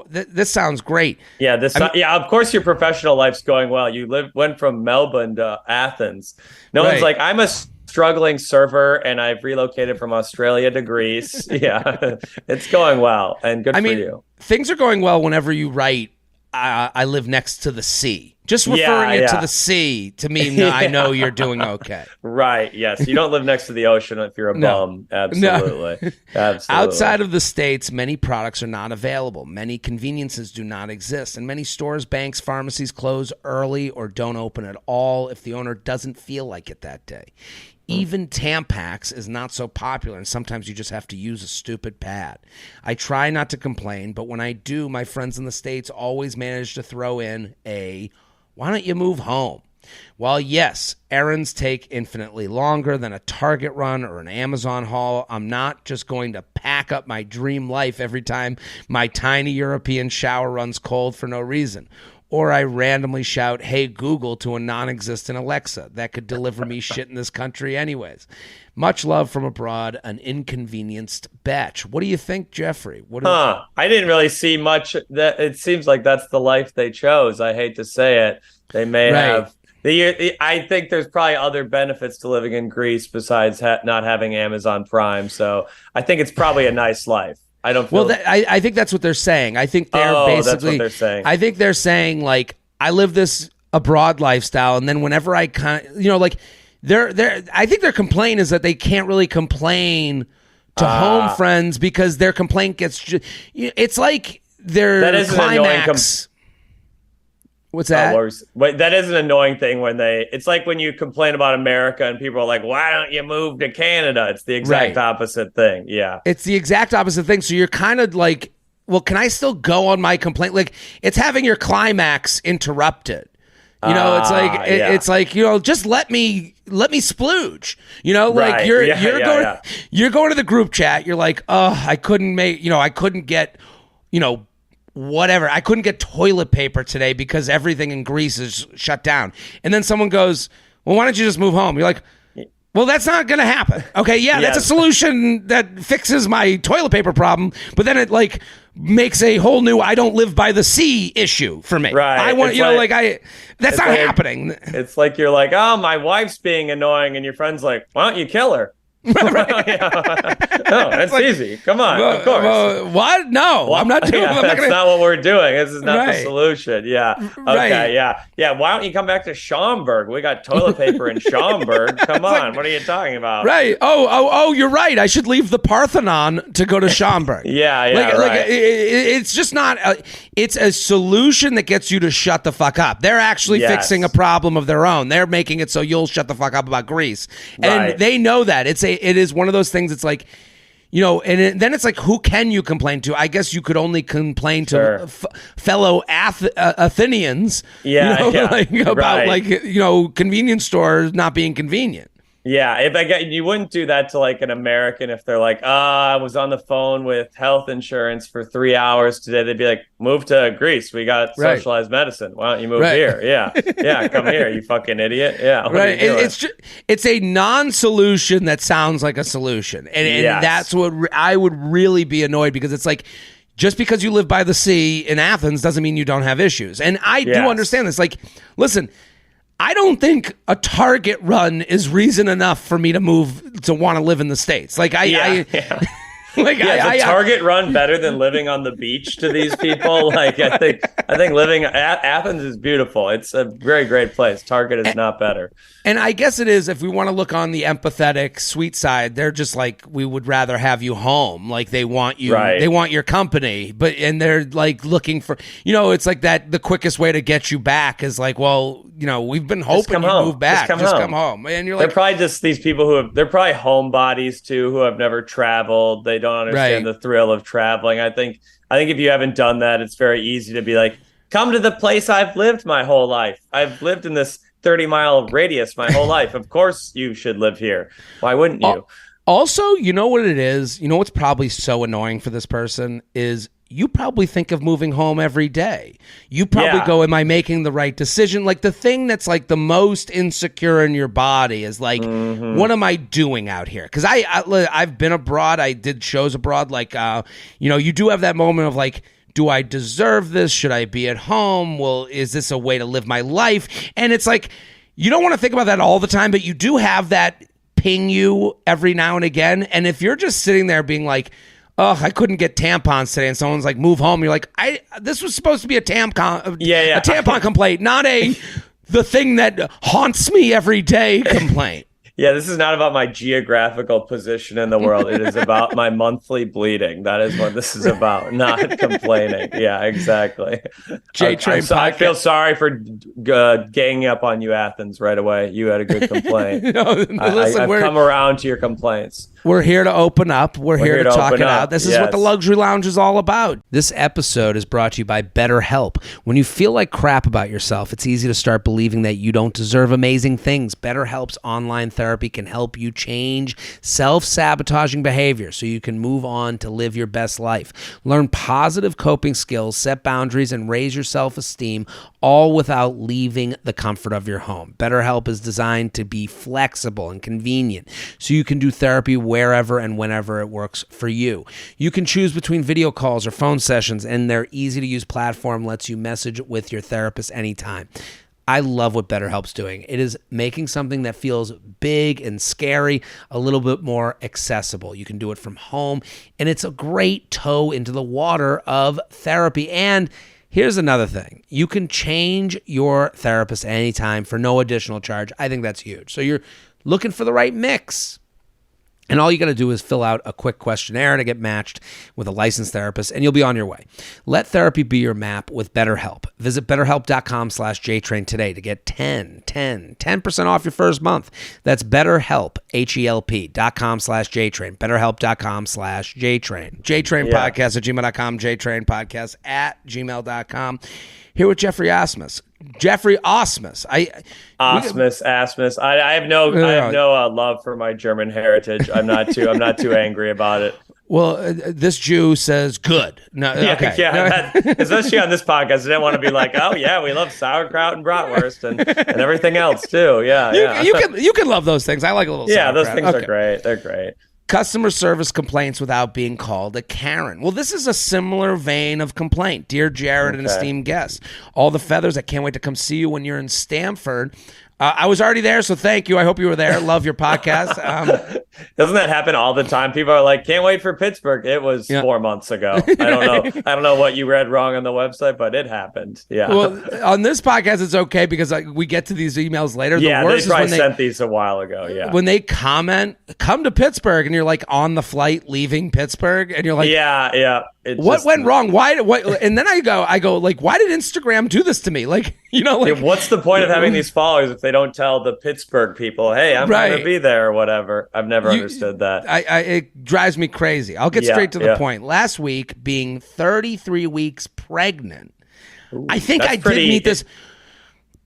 this sounds great. Yeah, of course your professional life's going well. You went from Melbourne to Athens. No one's like, I'm a struggling server and I've relocated from Australia to Greece. Yeah, it's going well and good for you. Things are going well whenever you write, I live next to the sea. Just referring it to the sea to mean I know you're doing okay. Right, yes. You don't live next to the ocean if you're a bum. Absolutely. No. Absolutely. Outside of the States, many products are not available. Many conveniences do not exist. And many stores, banks, pharmacies close early or don't open at all if the owner doesn't feel like it that day. Even Tampax is not so popular, and sometimes you just have to use a stupid pad. I try not to complain, but when I do, my friends in the States always manage to throw in why don't you move home? While yes, errands take infinitely longer than a Target run or an Amazon haul, I'm not just going to pack up my dream life every time my tiny European shower runs cold for no reason. Or I randomly shout, "Hey, Google," to a non-existent Alexa that could deliver me shit in this country anyways. Much love from abroad, an inconvenienced batch. What do you think, Geoffrey? I didn't really see much. It seems like that's the life they chose. I hate to say it. They may have. I think there's probably other benefits to living in Greece besides not having Amazon Prime. So I think it's probably a nice life. I don't feel. Well, I think that's what they're saying. I think they're basically. That's what they're saying. I think they're saying like I live this abroad lifestyle, and then whenever I kind of, like I think their complaint is that they can't really complain to home friends because their complaint gets. It's like their climax. What's that? That is an annoying thing when it's like when you complain about America and people are like, why don't you move to Canada? It's the exact opposite thing. Yeah. It's the exact opposite thing. So you're kind of like, well, can I still go on my complaint? Like it's having your climax interrupted. It's like, it's like, just let me splooge, like you're going to the group chat. You're like, I couldn't get, whatever. I couldn't get toilet paper today because everything in Greece is shut down. And then someone goes, well, why don't you just move home? You're like, well, that's not going to happen. Okay, that's a solution that fixes my toilet paper problem. But then it like makes a whole new I don't live by the sea issue for me. Right. I want, that's not happening. It's like you're like, oh, my wife's being annoying. And your friend's like, why don't you kill her? No, that's easy. Come on, of course. What? No, well, I'm not doing. That's not what we're doing. This is not the solution. Yeah. Okay. Yeah. Why don't you come back to Schaumburg? We got toilet paper in Schaumburg. Come on. What are you talking about? Right. Oh. You're right. I should leave the Parthenon to go to Schaumburg. Yeah. Right. It's just not. It's a solution that gets you to shut the fuck up. They're actually fixing a problem of their own. They're making it so you'll shut the fuck up about Greece, and they know that. It is one of those things. It's like, then it's like, who can you complain to? I guess you could only complain to fellow Athenians. About convenience stores not being convenient. Yeah, you wouldn't do that to like an American if they're like, I was on the phone with health insurance for 3 hours today. They'd be like, move to Greece. We got socialized medicine. Why don't you move here? Yeah, come here, you fucking idiot. Yeah, right. It's a non-solution that sounds like a solution, and that's what I would really be annoyed, because it's like, just because you live by the sea in Athens doesn't mean you don't have issues, and I do understand this. Like, listen. I don't think a Target run is reason enough for me to move to want to live in the States. Like is a Target run better than living on the beach to these people? Like, I think living Athens is beautiful. It's a very great place. Target is not better. And I guess it is, if we want to look on the empathetic, sweet side, they're just like, we would rather have you home. Like, they want you, they want your company, and they're like looking for, it's like that. The quickest way to get you back is like, well, we've been hoping you move back. Just come home. And you're like, they're probably just these people they're probably homebodies too, who have never traveled. They don't understand the thrill of traveling. I think if you haven't done that, it's very easy to be like, come to the place I've lived my whole life. I've lived in this 30-mile radius my whole life. Of course you should live here. Why wouldn't you? Also, you know what it is? You know what's probably so annoying for this person is you probably think of moving home every day. You probably go, am I making the right decision? Like, the thing that's like the most insecure in your body is like, what am I doing out here? Because I've been abroad. I did shows abroad. Like, you do have that moment of like, do I deserve this? Should I be at home? Well, is this a way to live my life? And it's like, you don't want to think about that all the time, but you do have that ping you every now and again. And if you're just sitting there being like, oh, I couldn't get tampons today, and someone's like, move home, you're like, this was supposed to be a tampon complaint, not the thing that haunts me every day complaint. Yeah, this is not about my geographical position in the world. It is about my monthly bleeding. That is what this is about, not complaining. Yeah, exactly. JTrain podcast. I feel sorry for ganging up on you, Athens, right away. You had a good complaint. Listen, I've come around to your complaints. We're here to open up. We're here to talk it out. This is what the Luxury Lounge is all about. This episode is brought to you by BetterHelp. When you feel like crap about yourself, it's easy to start believing that you don't deserve amazing things. BetterHelp's online therapy can help you change self-sabotaging behavior so you can move on to live your best life. Learn positive coping skills, set boundaries, and raise your self-esteem, all without leaving the comfort of your home. BetterHelp is designed to be flexible and convenient so you can do therapy wherever and whenever it works for you. You can choose between video calls or phone sessions, and their easy-to-use platform lets you message with your therapist anytime. I love what BetterHelp's doing. It is making something that feels big and scary a little bit more accessible. You can do it from home, and it's a great toe into the water of therapy. And here's another thing. You can change your therapist anytime for no additional charge. I think that's huge. So you're looking for the right mix. And all you got to do is fill out a quick questionnaire to get matched with a licensed therapist, and you'll be on your way. Let therapy be your map with BetterHelp. Visit BetterHelp.com/JTrain today to get 10% off your first month. That's BetterHelp, HELP.com/JTrain. BetterHelp.com/JTrain. JTrain podcast at gmail.com. JTrain podcast at gmail.com. Here with Geoffrey Asmus. Geoffrey Asmus. Asmus. I have no love for my German heritage. I'm not too angry about it. Well, this Jew says good. No, okay. Especially on this podcast, I didn't want to be like, oh yeah, we love sauerkraut and bratwurst and everything else too. You can love those things. I like a little. Yeah, those things are great. They're great. Customer service complaints without being called a Karen. Well, this is a similar vein of complaint. Dear Jared and esteemed guests, all the feathers, I can't wait to come see you when you're in Stamford. I was already there, so thank you. I hope you were there. Love your podcast. Doesn't that happen all the time? People are like, can't wait for Pittsburgh. It was 4 months ago. I don't know what you read wrong on the website, but it happened. Yeah. Well, on this podcast, it's okay because we get to these emails later. Yeah, they probably sent these a while ago. Yeah. When they comment, come to Pittsburgh, and you're like on the flight leaving Pittsburgh, and you're like, yeah. What went wrong? Why? And then I go like, why did Instagram do this to me? Like, what's the point of having these followers if they don't tell the Pittsburgh people, hey, I'm going to be there or whatever? I've never understood that. It drives me crazy. I'll get straight to the point. Last week, being 33 weeks pregnant, I think I did meet this.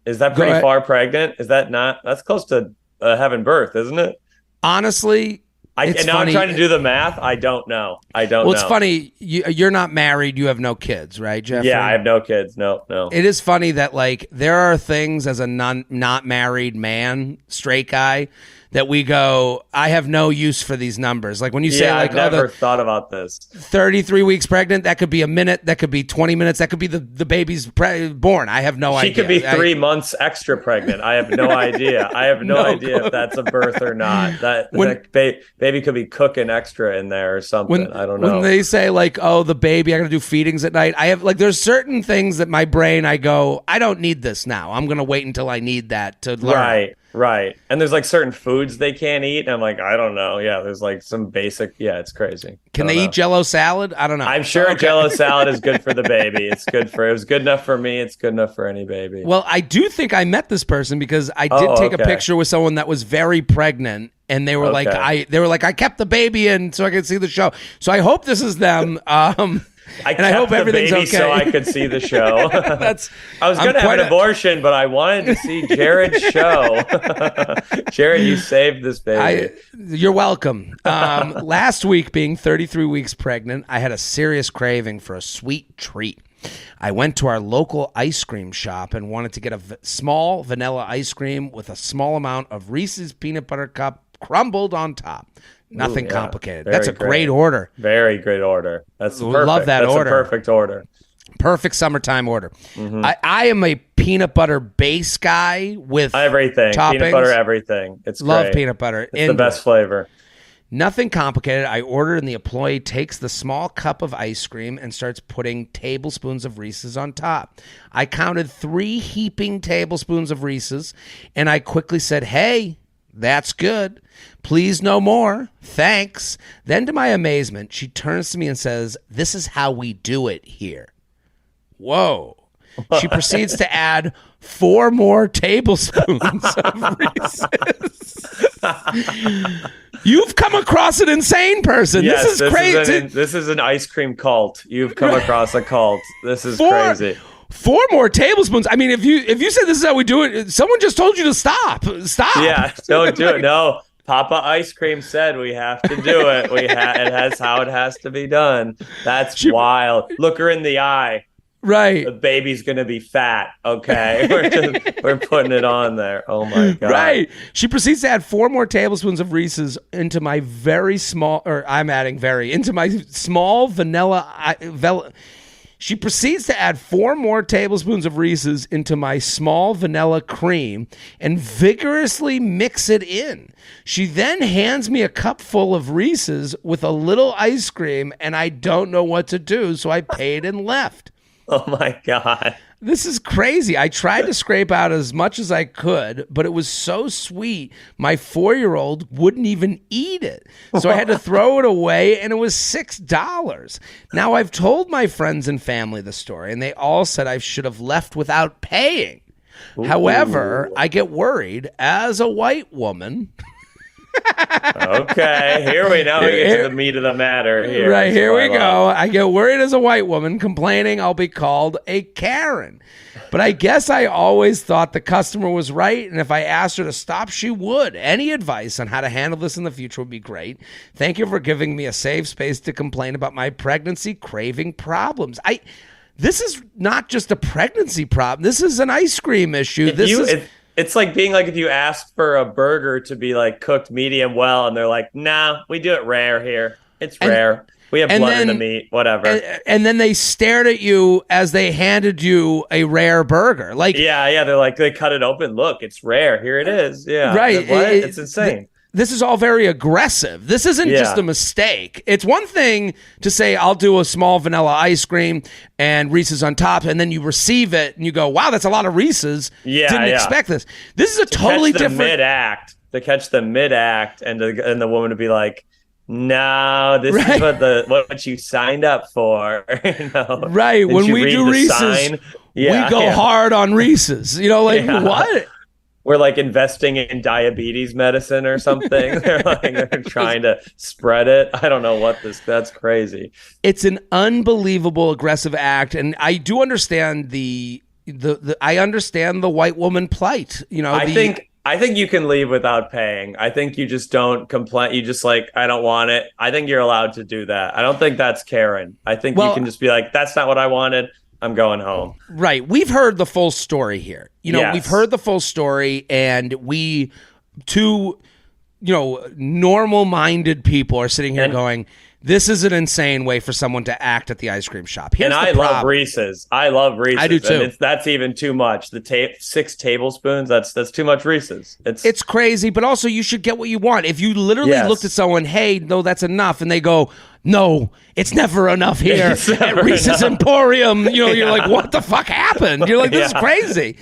Is that pretty far pregnant? Is that not? That's close to having birth, isn't it? Honestly. I'm trying to do the math. I don't know. Well, it's funny. You're not married. You have no kids, right, Geoffrey? Yeah, I have no kids. No. It is funny that there are things as a not married man, straight guy, that we go, I have no use for these numbers. Like when you say I've never thought about this. 33 weeks pregnant, that could be a minute, that could be 20 minutes, that could be the baby's born. I have no idea. She could be 3 months extra pregnant. I have no idea. I have no idea if that's a birth or not. That baby could be cooking extra in there or something. I don't know. When they say the baby, I got to do feedings at night. I have there's certain things that my brain, I go, I don't need this now. I'm going to wait until I need that to learn. Right. And there's certain foods they can't eat. And I'm like, I don't know. Yeah, there's some basic. Yeah, it's crazy. Can they eat Jell-O salad? I don't know. I'm sure Jell-O salad is good for the baby. It was good enough for me. It's good enough for any baby. Well, I do think I met this person because I did take a picture with someone that was very pregnant. And they were I kept the baby in so I could see the show. So I hope this is them. I hope everything's okay. So I could see the show. I was going to have an abortion, but I wanted to see Jared's show. Jared, you saved this baby. You're welcome. Last week, being 33 weeks pregnant, I had a serious craving for a sweet treat. I went to our local ice cream shop and wanted to get a small vanilla ice cream with a small amount of Reese's peanut butter cup crumbled on top. Nothing complicated. That's a great order. Very great order. That's perfect. Love that order. That's a perfect order. Perfect summertime order. Mm-hmm. I am a peanut butter base guy with everything. Toppings. Peanut butter, everything. It's love great. Peanut butter. It's the best flavor. Nothing complicated. I ordered, and the employee takes the small cup of ice cream and starts putting tablespoons of Reese's on top. I counted 3 heaping tablespoons of Reese's, and I quickly said, "Hey, that's good. Please no more. Thanks." Then to my amazement, she turns to me and says, "This is how we do it here." Whoa. She proceeds to add 4 more tablespoons of Reese's. You've come across an insane person. Yes, this is crazy. This is an ice cream cult. You've come across a cult. This is crazy. 4 more tablespoons. I mean, if you said this is how we do it, someone just told you to stop. Stop. Yeah, don't do it. No, Papa Ice Cream said we have to do it. That's how it has to be done. That's wild. Look her in the eye. Right. The baby's going to be fat. Okay. We're putting it on there. Oh my God. Right. She proceeds to add 4 more tablespoons of Reese's into my into my small vanilla. She proceeds to add 4 more tablespoons of Reese's into my small vanilla cream and vigorously mix it in. She then hands me a cup full of Reese's with a little ice cream, and I don't know what to do, so I paid and left. Oh my God. This is crazy. I tried to scrape out as much as I could, but it was so sweet, my 4-year-old wouldn't even eat it. So I had to throw it away, and it was $6. Now, I've told my friends and family the story, and they all said I should have left without paying. Ooh. However, I get worried as a white woman. Okay, here we get to the meat of the matter. Here we go. I get worried as a white woman, complaining I'll be called a Karen. But I guess I always thought the customer was right, and if I asked her to stop, she would. Any advice on how to handle this in the future would be great. Thank you for giving me a safe space to complain about my pregnancy craving problems. This is not just a pregnancy problem. This is an ice cream issue. It's like being if you ask for a burger to be cooked medium well, and they're like, "Nah, we do it rare here. It's rare. We have blood in the meat, whatever. And then they stared at you as they handed you a rare burger. Like, yeah, they're like, they cut it open. Look, it's rare. Here it is. Yeah, right. It's insane. This is all very aggressive. This isn't just a mistake. It's one thing to say, I'll do a small vanilla ice cream and Reese's on top, and then you receive it and you go, wow, that's a lot of Reese's. Didn't expect this. This is a totally different to catch the mid-act and the woman to be like, no, this is what you signed up for. Right. When we do Reese's, we go hard on Reese's. What? We're like investing in diabetes medicine or something. They're trying to spread it. I don't know that's crazy. It's an unbelievable aggressive act. And I do understand I understand the white woman plight. I think you can leave without paying. I think you just don't complain. You just like, I don't want it. I think you're allowed to do that. I don't think that's Karen. I think you can just be like, that's not what I wanted. I'm going home. Right. We've heard the full story here. We've heard the full story, and two normal-minded people are sitting here going, this is an insane way for someone to act at the ice cream shop. I love Reese's. I do too. And that's even too much. The 6 tablespoons, that's too much Reese's. It's crazy, but also you should get what you want. If you literally looked at someone, hey, no, that's enough, and they go, no, it's never enough here at Reese's Emporium. You're like, what the fuck happened? You're like, this is crazy.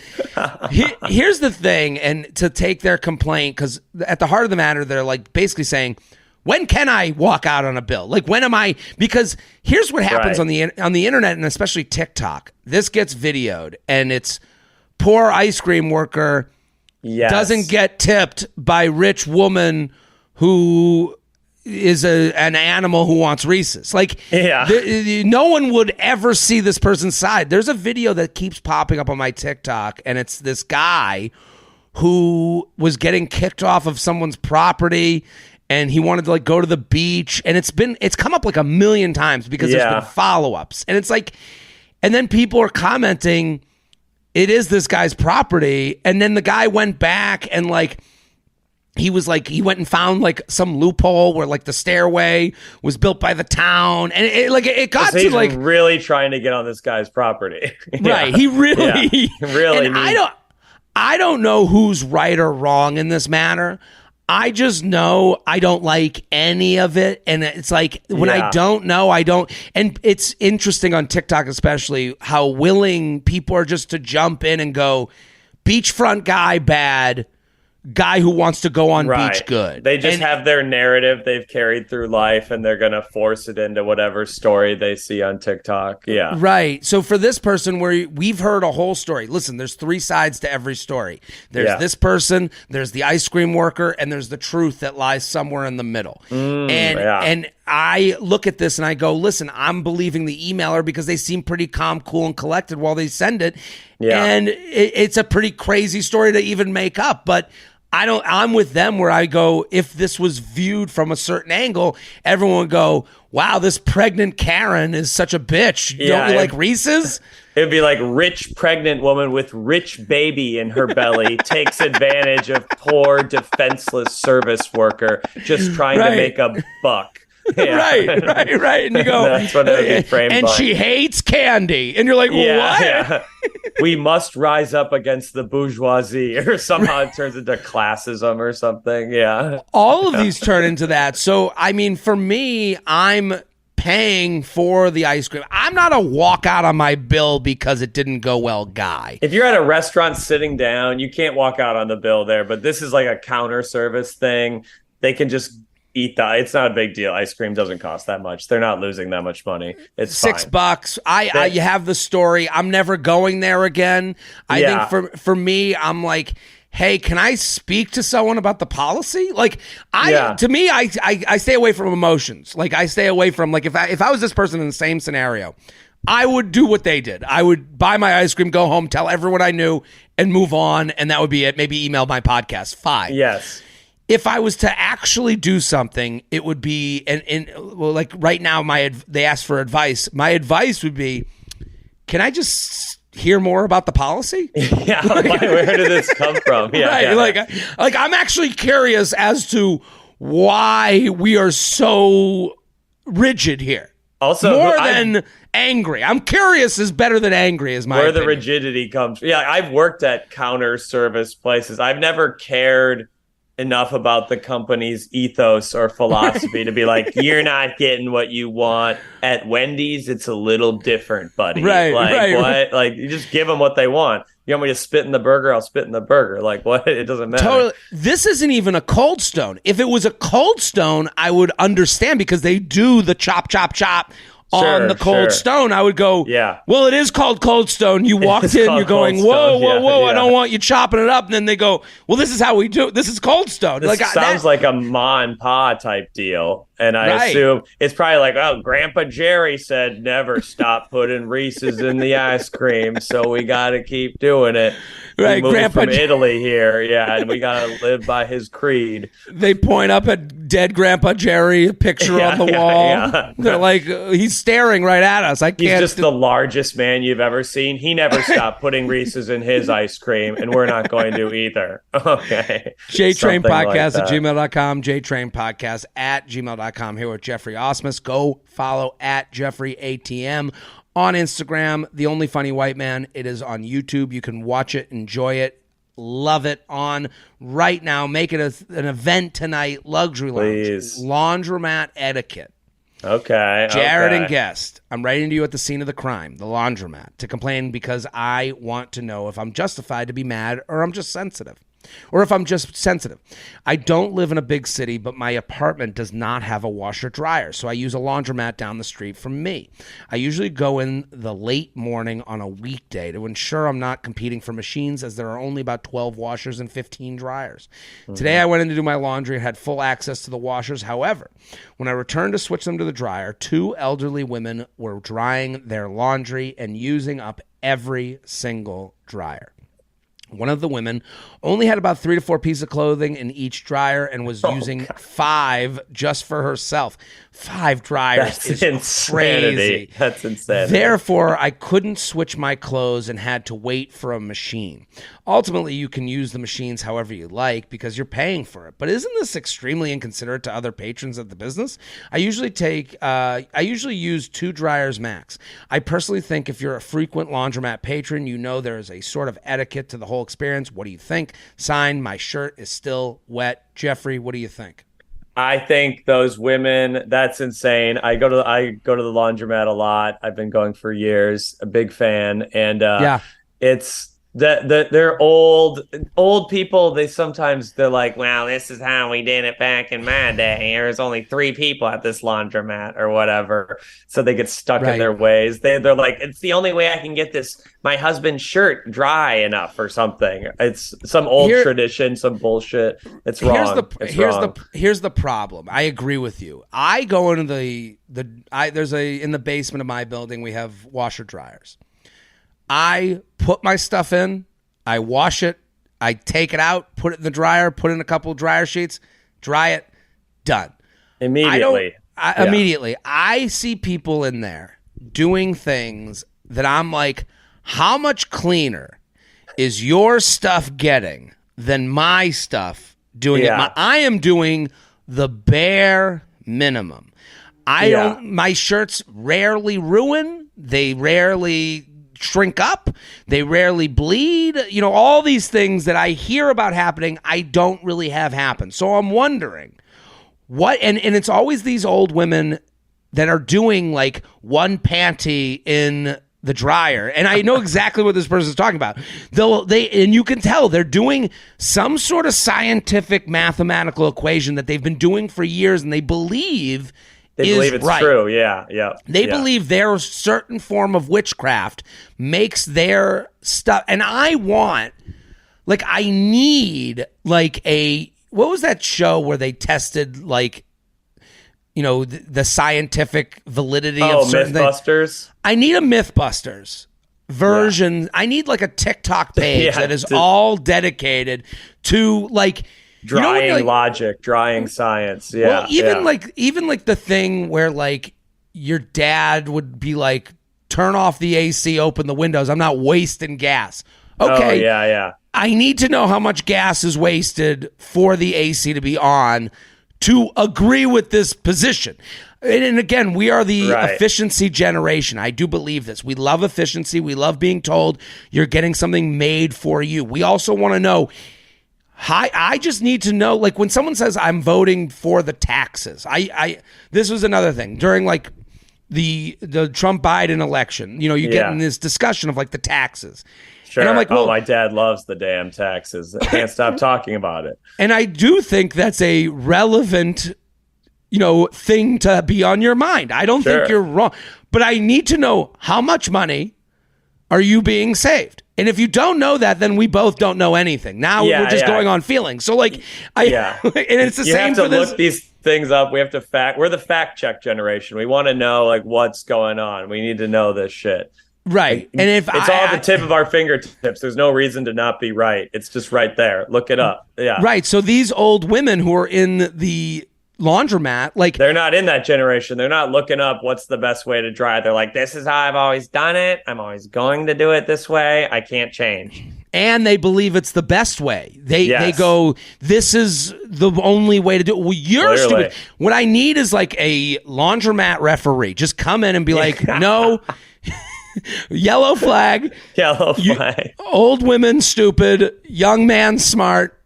Here's the thing, and to take their complaint, because at the heart of the matter, they're like basically saying, when can I walk out on a bill? Like, when am I? Because here's what happens on the internet, and especially TikTok. This gets videoed, and it's poor ice cream worker doesn't get tipped by rich woman who is an animal who wants Reese's. Like, no one would ever see this person's side. There's a video that keeps popping up on my TikTok, and it's this guy who was getting kicked off of someone's property, and he wanted to like go to the beach, and it's come up like 1 million times because there's been follow-ups, and it's like, and then people are commenting, it is this guy's property, and then the guy went back and like, he went and found like some loophole where like the stairway was built by the town, and it got to like really trying to get on this guy's property. Right. He really really. And I don't know who's right or wrong in this matter. I just know I don't like any of it. And it's like, when I don't know, I don't. And it's interesting on TikTok, especially, how willing people are just to jump in and go, beachfront guy bad, guy who wants to go on beach good. They just have their narrative they've carried through life, and they're going to force it into whatever story they see on TikTok. Yeah. Right. So for this person, where we've heard a whole story. Listen, there's 3 sides to every story. There's this person, there's the ice cream worker, and there's the truth that lies somewhere in the middle. And I look at this and I go, listen, I'm believing the emailer because they seem pretty calm, cool, and collected while they send it. Yeah. And it's a pretty crazy story to even make up, but I'm with them where I go, if this was viewed from a certain angle, everyone would go, wow, this pregnant Karen is such a bitch. Don't you like Reese's? It would be like, rich pregnant woman with rich baby in her belly takes advantage of poor defenseless service worker just trying to make a buck. Yeah. Right. And you go, that's what it would be framed and by. She hates candy. And you're like, what? Yeah. We must rise up against the bourgeoisie, or somehow it turns into classism or something. Yeah. All of these turn into that. So, I mean, for me, I'm paying for the ice cream. I'm not a walk out on my bill because it didn't go well guy. If you're at a restaurant sitting down, you can't walk out on the bill there, but this is like a counter service thing. They can just eat that. It's not a big deal. Ice cream doesn't cost that much. They're not losing that much money. It's $6. You have the story. I'm never going there again. I think for me, I'm like, hey, can I speak to someone about the policy? Like, to me, I stay away from emotions. Like, I stay away from, like, if I was this person in the same scenario, I would do what they did. I would buy my ice cream, go home, tell everyone I knew, and move on, and that would be it. Maybe email my podcast. Fine. Yes. If I was to actually do something, it would be, like right now, they asked for advice. My advice would be, can I just hear more about the policy? Yeah, where did this come from? Yeah, right. Yeah. Like I'm actually curious as to why we are so rigid here. Also, more than angry. I'm curious is better than angry is my where opinion. The rigidity comes from. Yeah, I've worked at counter service places. I've never cared enough about the company's ethos or philosophy to be like, you're not getting what you want. At Wendy's, it's a little different, buddy. Right, like, right. What? Like, you just give them what they want. You want me to spit in the burger? I'll spit in the burger. Like, what? It doesn't matter. Totally. This isn't even a Cold Stone. If it was a Cold Stone, I would understand because they do the chop, chop, chop on the Cold Stone. I would go, yeah. Well, it is called Cold Stone. You walked in, you're going, whoa, whoa, whoa, I don't want you chopping it up. And then they go, well, this is how we do it. This is Cold Stone. This sounds like a ma and pa type deal. And I assume it's probably like, oh, Grandpa Jerry said never stop putting Reese's in the ice cream, so we got to keep doing it. Right, we moved from Italy Italy here, yeah, and we got to live by his creed. They point up at dead Grandpa Jerry, a picture on the wall. Yeah. They're like, he's staring right at us. I can't. He's just the largest man you've ever seen. He never stopped putting Reese's in his ice cream, and we're not going to either. Okay. JTrain Podcast at gmail.com, JTrain Podcast at gmail.com. Here with Geoffrey Asmus. Go follow at Geoffrey ATM on Instagram. The Only Funny White Man. It is on YouTube. You can watch it, enjoy it, love it on right now. Make it an event tonight. Luxury Lounge. Laundromat etiquette. Okay. Jared and guest, I'm writing to you at the scene of the crime, the laundromat, to complain because I want to know if I'm justified to be mad or I'm just sensitive. Or if I'm just sensitive. I don't live in a big city, but my apartment does not have a washer dryer, so I use a laundromat down the street from me. I usually go in the late morning on a weekday to ensure I'm not competing for machines, as there are only about 12 washers and 15 dryers. Mm-hmm. Today I went in to do my laundry and had full access to the washers. However, when I returned to switch them to the dryer, 2 elderly women were drying their laundry and using up every single dryer. One of the women only had about 3 to 4 pieces of clothing in each dryer and was using 5 just for herself. 5 dryers. That's insanity. Crazy. That's insanity. Therefore, I couldn't switch my clothes and had to wait for a machine. Ultimately, you can use the machines however you like because you're paying for it. But isn't this extremely inconsiderate to other patrons of the business? I usually use 2 dryers max. I personally think if you're a frequent laundromat patron, you know there is a sort of etiquette to the whole experience. What do you think? Signed, my shirt is still wet. Geoffrey, what do you think? I think those women, that's insane. I go to the laundromat a lot. I've been going for years, a big fan. And it's they're old people. They're like, well, this is how we did it back in my day. There was only 3 people at this laundromat or whatever. So they get stuck in their ways. They're like, it's the only way I can get my husband's shirt dry enough or something. It's some old tradition, some bullshit. It's wrong. Here's the problem. I agree with you. I go into in the basement of my building, we have washer dryers. I put my stuff in, I wash it, I take it out, put it in the dryer, put in a couple of dryer sheets, dry it, done. Immediately. Immediately. I see people in there doing things that I'm like, how much cleaner is your stuff getting than my stuff doing it? I am doing the bare minimum. My shirts rarely ruin. They rarely shrink up, they rarely bleed, all these things that I hear about happening, I don't really have happen. So I'm wondering what, and it's always these old women that are doing like one panty in the dryer, and I know exactly what this person is talking about. And you can tell they're doing some sort of scientific mathematical equation that they've been doing for years, and they believe it's right. True. Yeah. They believe their certain form of witchcraft makes their stuff. And I need what was that show where they tested the scientific validity of certain Mythbusters? Things? I need a Mythbusters version. Yeah. I need like a TikTok page that is all dedicated to drying logic, drying science. Yeah. Well, even the thing where your dad would be like, turn off the AC, open the windows. I'm not wasting gas. Okay. Oh, yeah. I need to know how much gas is wasted for the AC to be on to agree with this position. And again, we are the efficiency generation. I do believe this. We love efficiency. We love being told you're getting something made for you. We also want to know, I just need to know, like when someone says I'm voting for the taxes, this was another thing during like the Trump-Biden election. You know, you get in this discussion of like the taxes. Sure. And I'm like, well, my dad loves the damn taxes. I can't stop talking about it. And I do think that's a relevant, you know, thing to be on your mind. I don't think you're wrong, but I need to know how much money are you being saved? And if you don't know that, then we both don't know anything. Now we're just going on feelings. So like, and it's the same for this. You have to look these things up. We have to we're the fact check generation. We want to know like what's going on. We need to know this shit. Right. And if it's all at the tip of our fingertips, there's no reason to not be right. It's just right there. Look it up. Yeah. Right. So these old women who are in the laundromat, like they're not in that generation. They're not looking up what's the best way to dry. They're like, this is how I've always done it. I'm always going to do it this way. I can't change. And they believe it's the best way. They go, this is the only way to do it. Well, you're stupid. What I need is like a laundromat referee. Just come in and be like, no. Yellow flag. Old women stupid. Young man smart.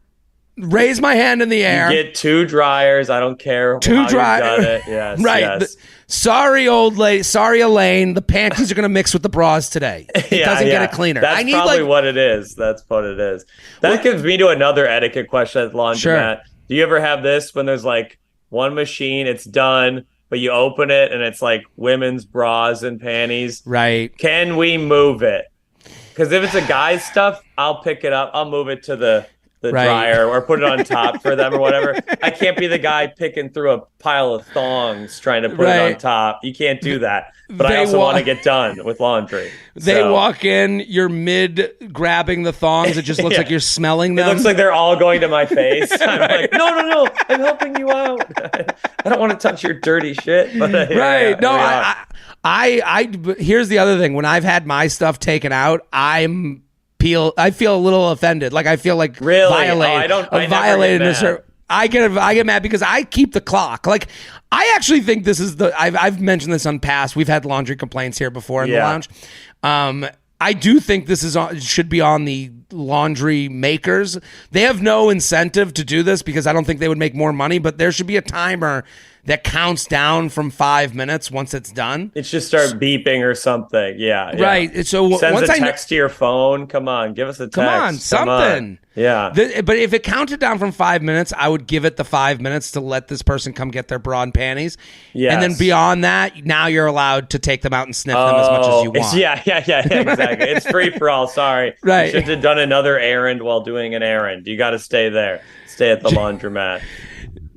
Raise my hand in the air. You get 2 dryers. I don't care. 2 dryers. Yes. Right. Yes. Sorry, old lady. Sorry, Elaine. The panties are going to mix with the bras today. It doesn't get it cleaner. That's probably what it is. That's what it is. That gives me to another etiquette question at laundromat. Sure. Do you ever have this when there's like one machine, it's done, but you open it and it's like women's bras and panties? Right. Can we move it? Because if it's a guy's stuff, I'll pick it up. I'll move it to the dryer or put it on top for them or whatever. I can't be the guy picking through a pile of thongs trying to put it on top. You can't do that. But I also want to get done with laundry. They walk in, you're mid grabbing the thongs. It just looks like you're smelling them. It looks like they're all going to my face. I'm like, no, I'm helping you out. I don't want to touch your dirty shit. But here's the other thing. When I've had my stuff taken out, I feel a little offended. Like I feel like violated. I get mad because I keep the clock. Like I actually think this is I've mentioned this on past. We've had laundry complaints here before in the lounge. I do think this should be on the laundry makers. They have no incentive to do this because I don't think they would make more money, but there should be a timer that counts down from 5 minutes once it's done. It should start beeping or something. Yeah. Right. So sends a text to your phone. Come on, give us a text. Come on, something. Yeah. But if it counted down from 5 minutes, I would give it the 5 minutes to let this person come get their bra and panties. Yes. And then beyond that, now you're allowed to take them out and sniff them as much as you want. Yeah, exactly. It's free for all. Sorry. Right. You should have done another errand while doing an errand. You got to stay there. Stay at the laundromat.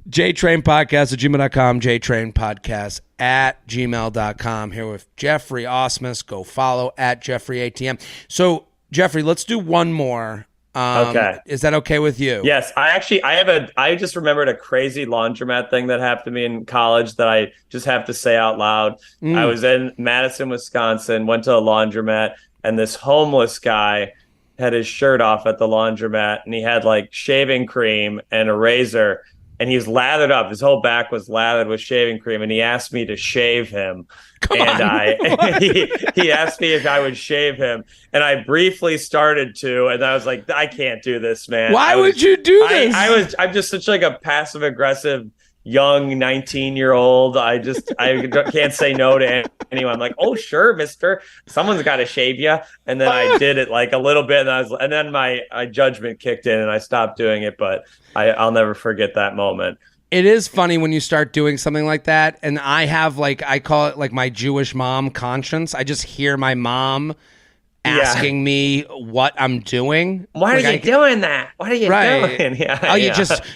JTrain podcast at gmail.com, JTrain podcast at gmail.com. Here with Geoffrey Asmus. Go follow at Geoffrey ATM. So, Geoffrey, let's do one more. Okay. Is that okay with you? Yes. I just remembered a crazy laundromat thing that happened to me in college that I just have to say out loud. I was in Madison, Wisconsin, went to a laundromat, and this homeless guy had his shirt off at the laundromat, and he had like shaving cream and a razor. And he was lathered up. His whole back was lathered with shaving cream. And he asked me to shave him. He asked me if I would shave him. And I briefly started to. And I was like, I can't do this, man. Why would you do this? I'm just such like a passive aggressive young 19-year-old. I can't say no to anyone. I'm like, oh, sure, mister. Someone's got to shave you. And then I did it like a little bit. And then my judgment kicked in and I stopped doing it. But I'll never forget that moment. It is funny when you start doing something like that. And I have I call it like my Jewish mom conscience. I just hear my mom asking me what I'm doing. Why are you doing that? What are you doing? Yeah,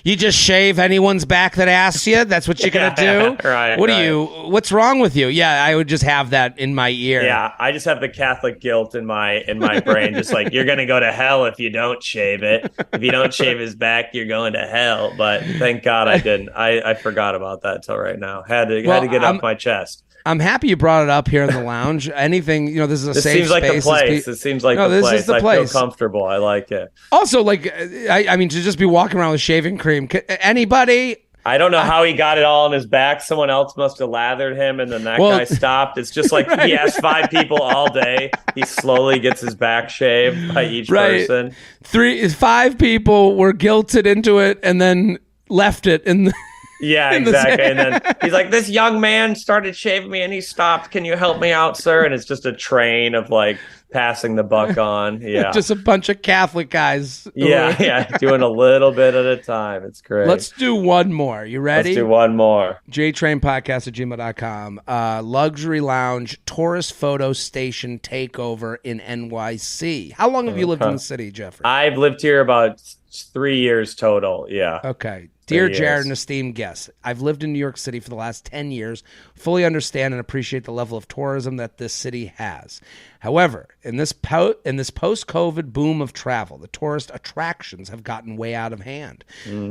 you just shave anyone's back that asks you? That's what you're gonna do? Right. What's wrong with you? Yeah, I would just have that in my ear. Yeah, I just have the Catholic guilt in my brain, just like you're gonna go to hell if you don't shave it. If you don't shave his back, you're going to hell. But thank God I didn't. I forgot about that till right now. Had to get off my chest. I'm happy you brought it up here in the lounge. Anything, this is a safe space. This seems like the place. It seems like the place. This is the place. I feel comfortable. I like it. Also, I mean, to just be walking around with shaving cream. Anybody, I don't know how he got it all on his back. Someone else must have lathered him, and then that guy stopped. It's just like he asked 5 people all day. He slowly gets his back shaved by each person. 5 people were guilted into it and then left it in the... Yeah, exactly. And then he's like, this young man started shaving me and he stopped. Can you help me out, sir? And it's just a train of like passing the buck on. Yeah. Just a bunch of Catholic guys. Yeah. Doing a little bit at a time. It's great. Let's do one more. You ready? Let's do one more. JTrainPodcast@gmail.com. Luxury Lounge Tourist Photo Station Takeover in NYC. How long have you lived in the city, Geoffrey? I've lived here about 3 years total. Yeah. Okay. Dear Jared and esteemed guests, I've lived in New York City for the last 10 years, fully understand and appreciate the level of tourism that this city has. However, in this post-COVID boom of travel, the tourist attractions have gotten way out of hand.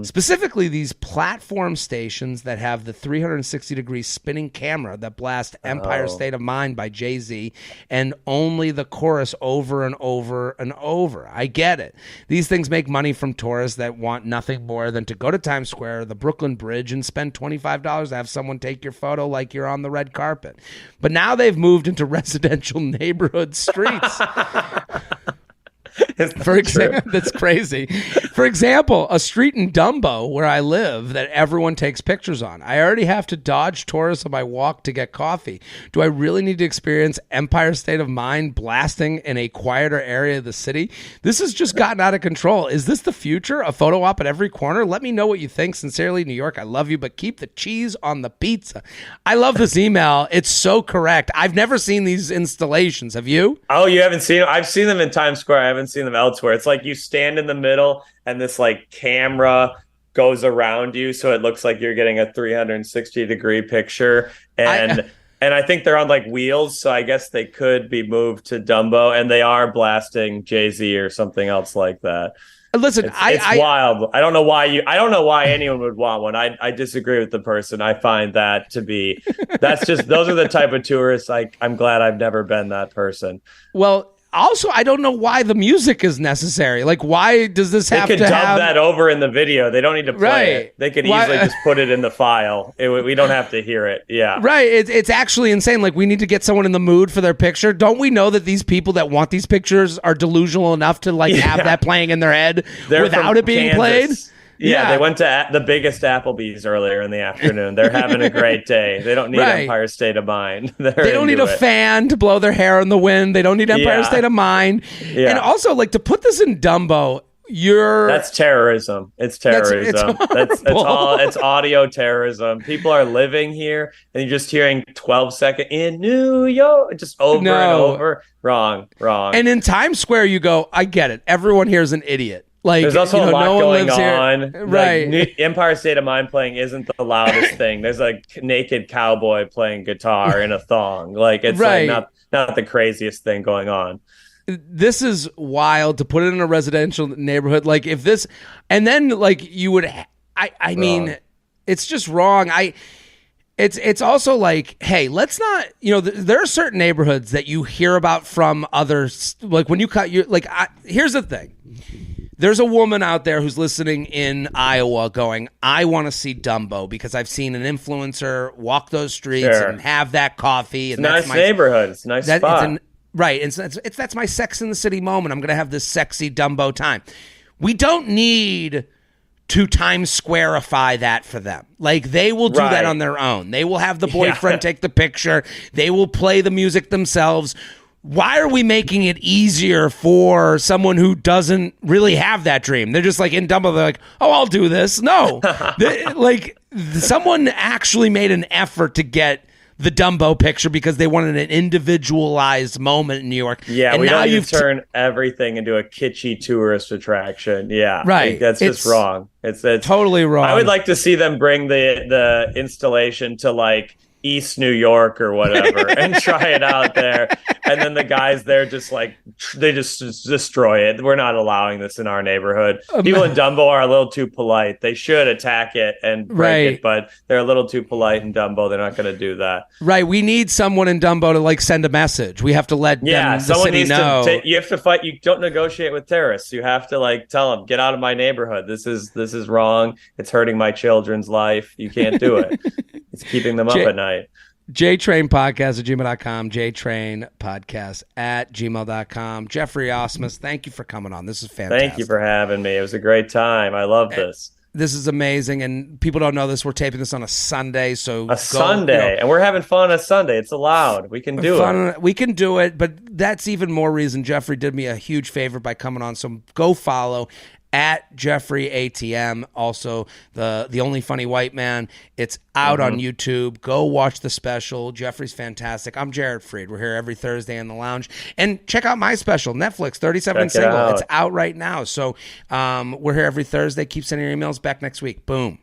Specifically, these platform stations that have the 360-degree spinning camera that blast Empire State of Mind by Jay-Z and only the chorus over and over and over. I get it. These things make money from tourists that want nothing more than to go to Times Square, the Brooklyn Bridge, and spend $25 to have someone take your photo like you're on the red carpet. But now they've moved into residential neighborhood streets. For example, that's crazy. For example, a street in Dumbo where I live that everyone takes pictures on. I already have to dodge tourists on my walk to get coffee. Do I really need to experience Empire State of Mind blasting in a quieter area of the city? This has just gotten out of control. Is this the future? A photo op at every corner? Let me know what you think. Sincerely, New York, I love you, but keep the cheese on the pizza. I love this email. It's so correct. I've never seen these installations. Have you? Oh, you haven't seen them? I've seen them in Times Square. I haven't seen them elsewhere. It's like you stand in the middle and this like camera goes around you, so it looks like you're getting a 360-degree picture. And I think they're on like wheels, so I guess they could be moved to Dumbo, and they are blasting Jay-Z or something else like that. Listen, it's wild. I don't know why anyone would want one. I disagree with the person. I find that to be, those are the type of tourists I'm glad I've never been that person. Well, also, I don't know why the music is necessary. Like, why does this have to have... They could dub that over in the video. They don't need to play it. They could easily just put it in the file. We don't have to hear it. Yeah. Right. It's actually insane. Like, we need to get someone in the mood for their picture. Don't we know that these people that want these pictures are delusional enough to, like, have that playing in their head without it being played? Yeah, they went to the biggest Applebee's earlier in the afternoon. They're having a great day. They don't need Empire State of Mind. They don't need a fan to blow their hair in the wind. They don't need Empire State of Mind. Yeah. And also, like, to put this in Dumbo, that's terrorism. It's terrorism. It's audio terrorism. People are living here and you're just hearing 12-second in New York, just over and over. Wrong. And in Times Square, you go, I get it. Everyone here is an idiot. Like, there's also a lot going on. Here. Right. Like, Empire State of Mind playing isn't the loudest thing. There's a naked cowboy playing guitar in a thong. Like, it's like not the craziest thing going on. This is wild to put it in a residential neighborhood. Like, if this, and then like you would, I mean, it's just wrong. It's also like, hey, let's not, there are certain neighborhoods that you hear about from others. Like when you cut your, like, here's the thing. There's a woman out there who's listening in Iowa going, I want to see Dumbo because I've seen an influencer walk those streets and have that coffee. And it's a nice neighborhood. It's a nice spot. Right. That's my Sex in the City moment. I'm going to have this sexy Dumbo time. We don't need to Times Squareify that for them. Like, they will do that on their own. They will have the boyfriend take the picture. They will play the music themselves. Why are we making it easier for someone who doesn't really have that dream? They're just like in Dumbo. They're like, oh, I'll do this. No, someone actually made an effort to get the Dumbo picture because they wanted an individualized moment in New York. Yeah, and we don't need to turn everything into a kitschy tourist attraction. Yeah, right. That's just wrong. It's totally wrong. I would like to see them bring the installation to like East New York or whatever and try it out there. And then the guys there just like, they just destroy it. We're not allowing this in our neighborhood. People in Dumbo are a little too polite. They should attack it and break it, but they're a little too polite in Dumbo. They're not going to do that. Right. We need someone in Dumbo to like send a message. We have to let the city know. You have to fight. You don't negotiate with terrorists. You have to like tell them, get out of my neighborhood. This is wrong. It's hurting my children's life. You can't do it. It's keeping them up at night. JTrain podcast at gmail.com. JTrain podcast at gmail.com. Geoffrey Asmus, thank you for coming on. This is fantastic. Thank you for having me. It was a great time. I love this. This is amazing, and people don't know this. We're taping this on a Sunday, so Sunday, and we're having fun on a Sunday. It's allowed. We can do it. We can do it, but that's even more reason. Geoffrey did me a huge favor by coming on, so go follow at Geoffrey ATM. Also, the Only Funny White Man. It's out on YouTube. Go watch the special. Geoffrey's fantastic. I'm Jared Freed. We're here every Thursday in the lounge. And check out my special, Netflix, 37 Single. It's out right now. So we're here every Thursday. Keep sending your emails. Back next week. Boom.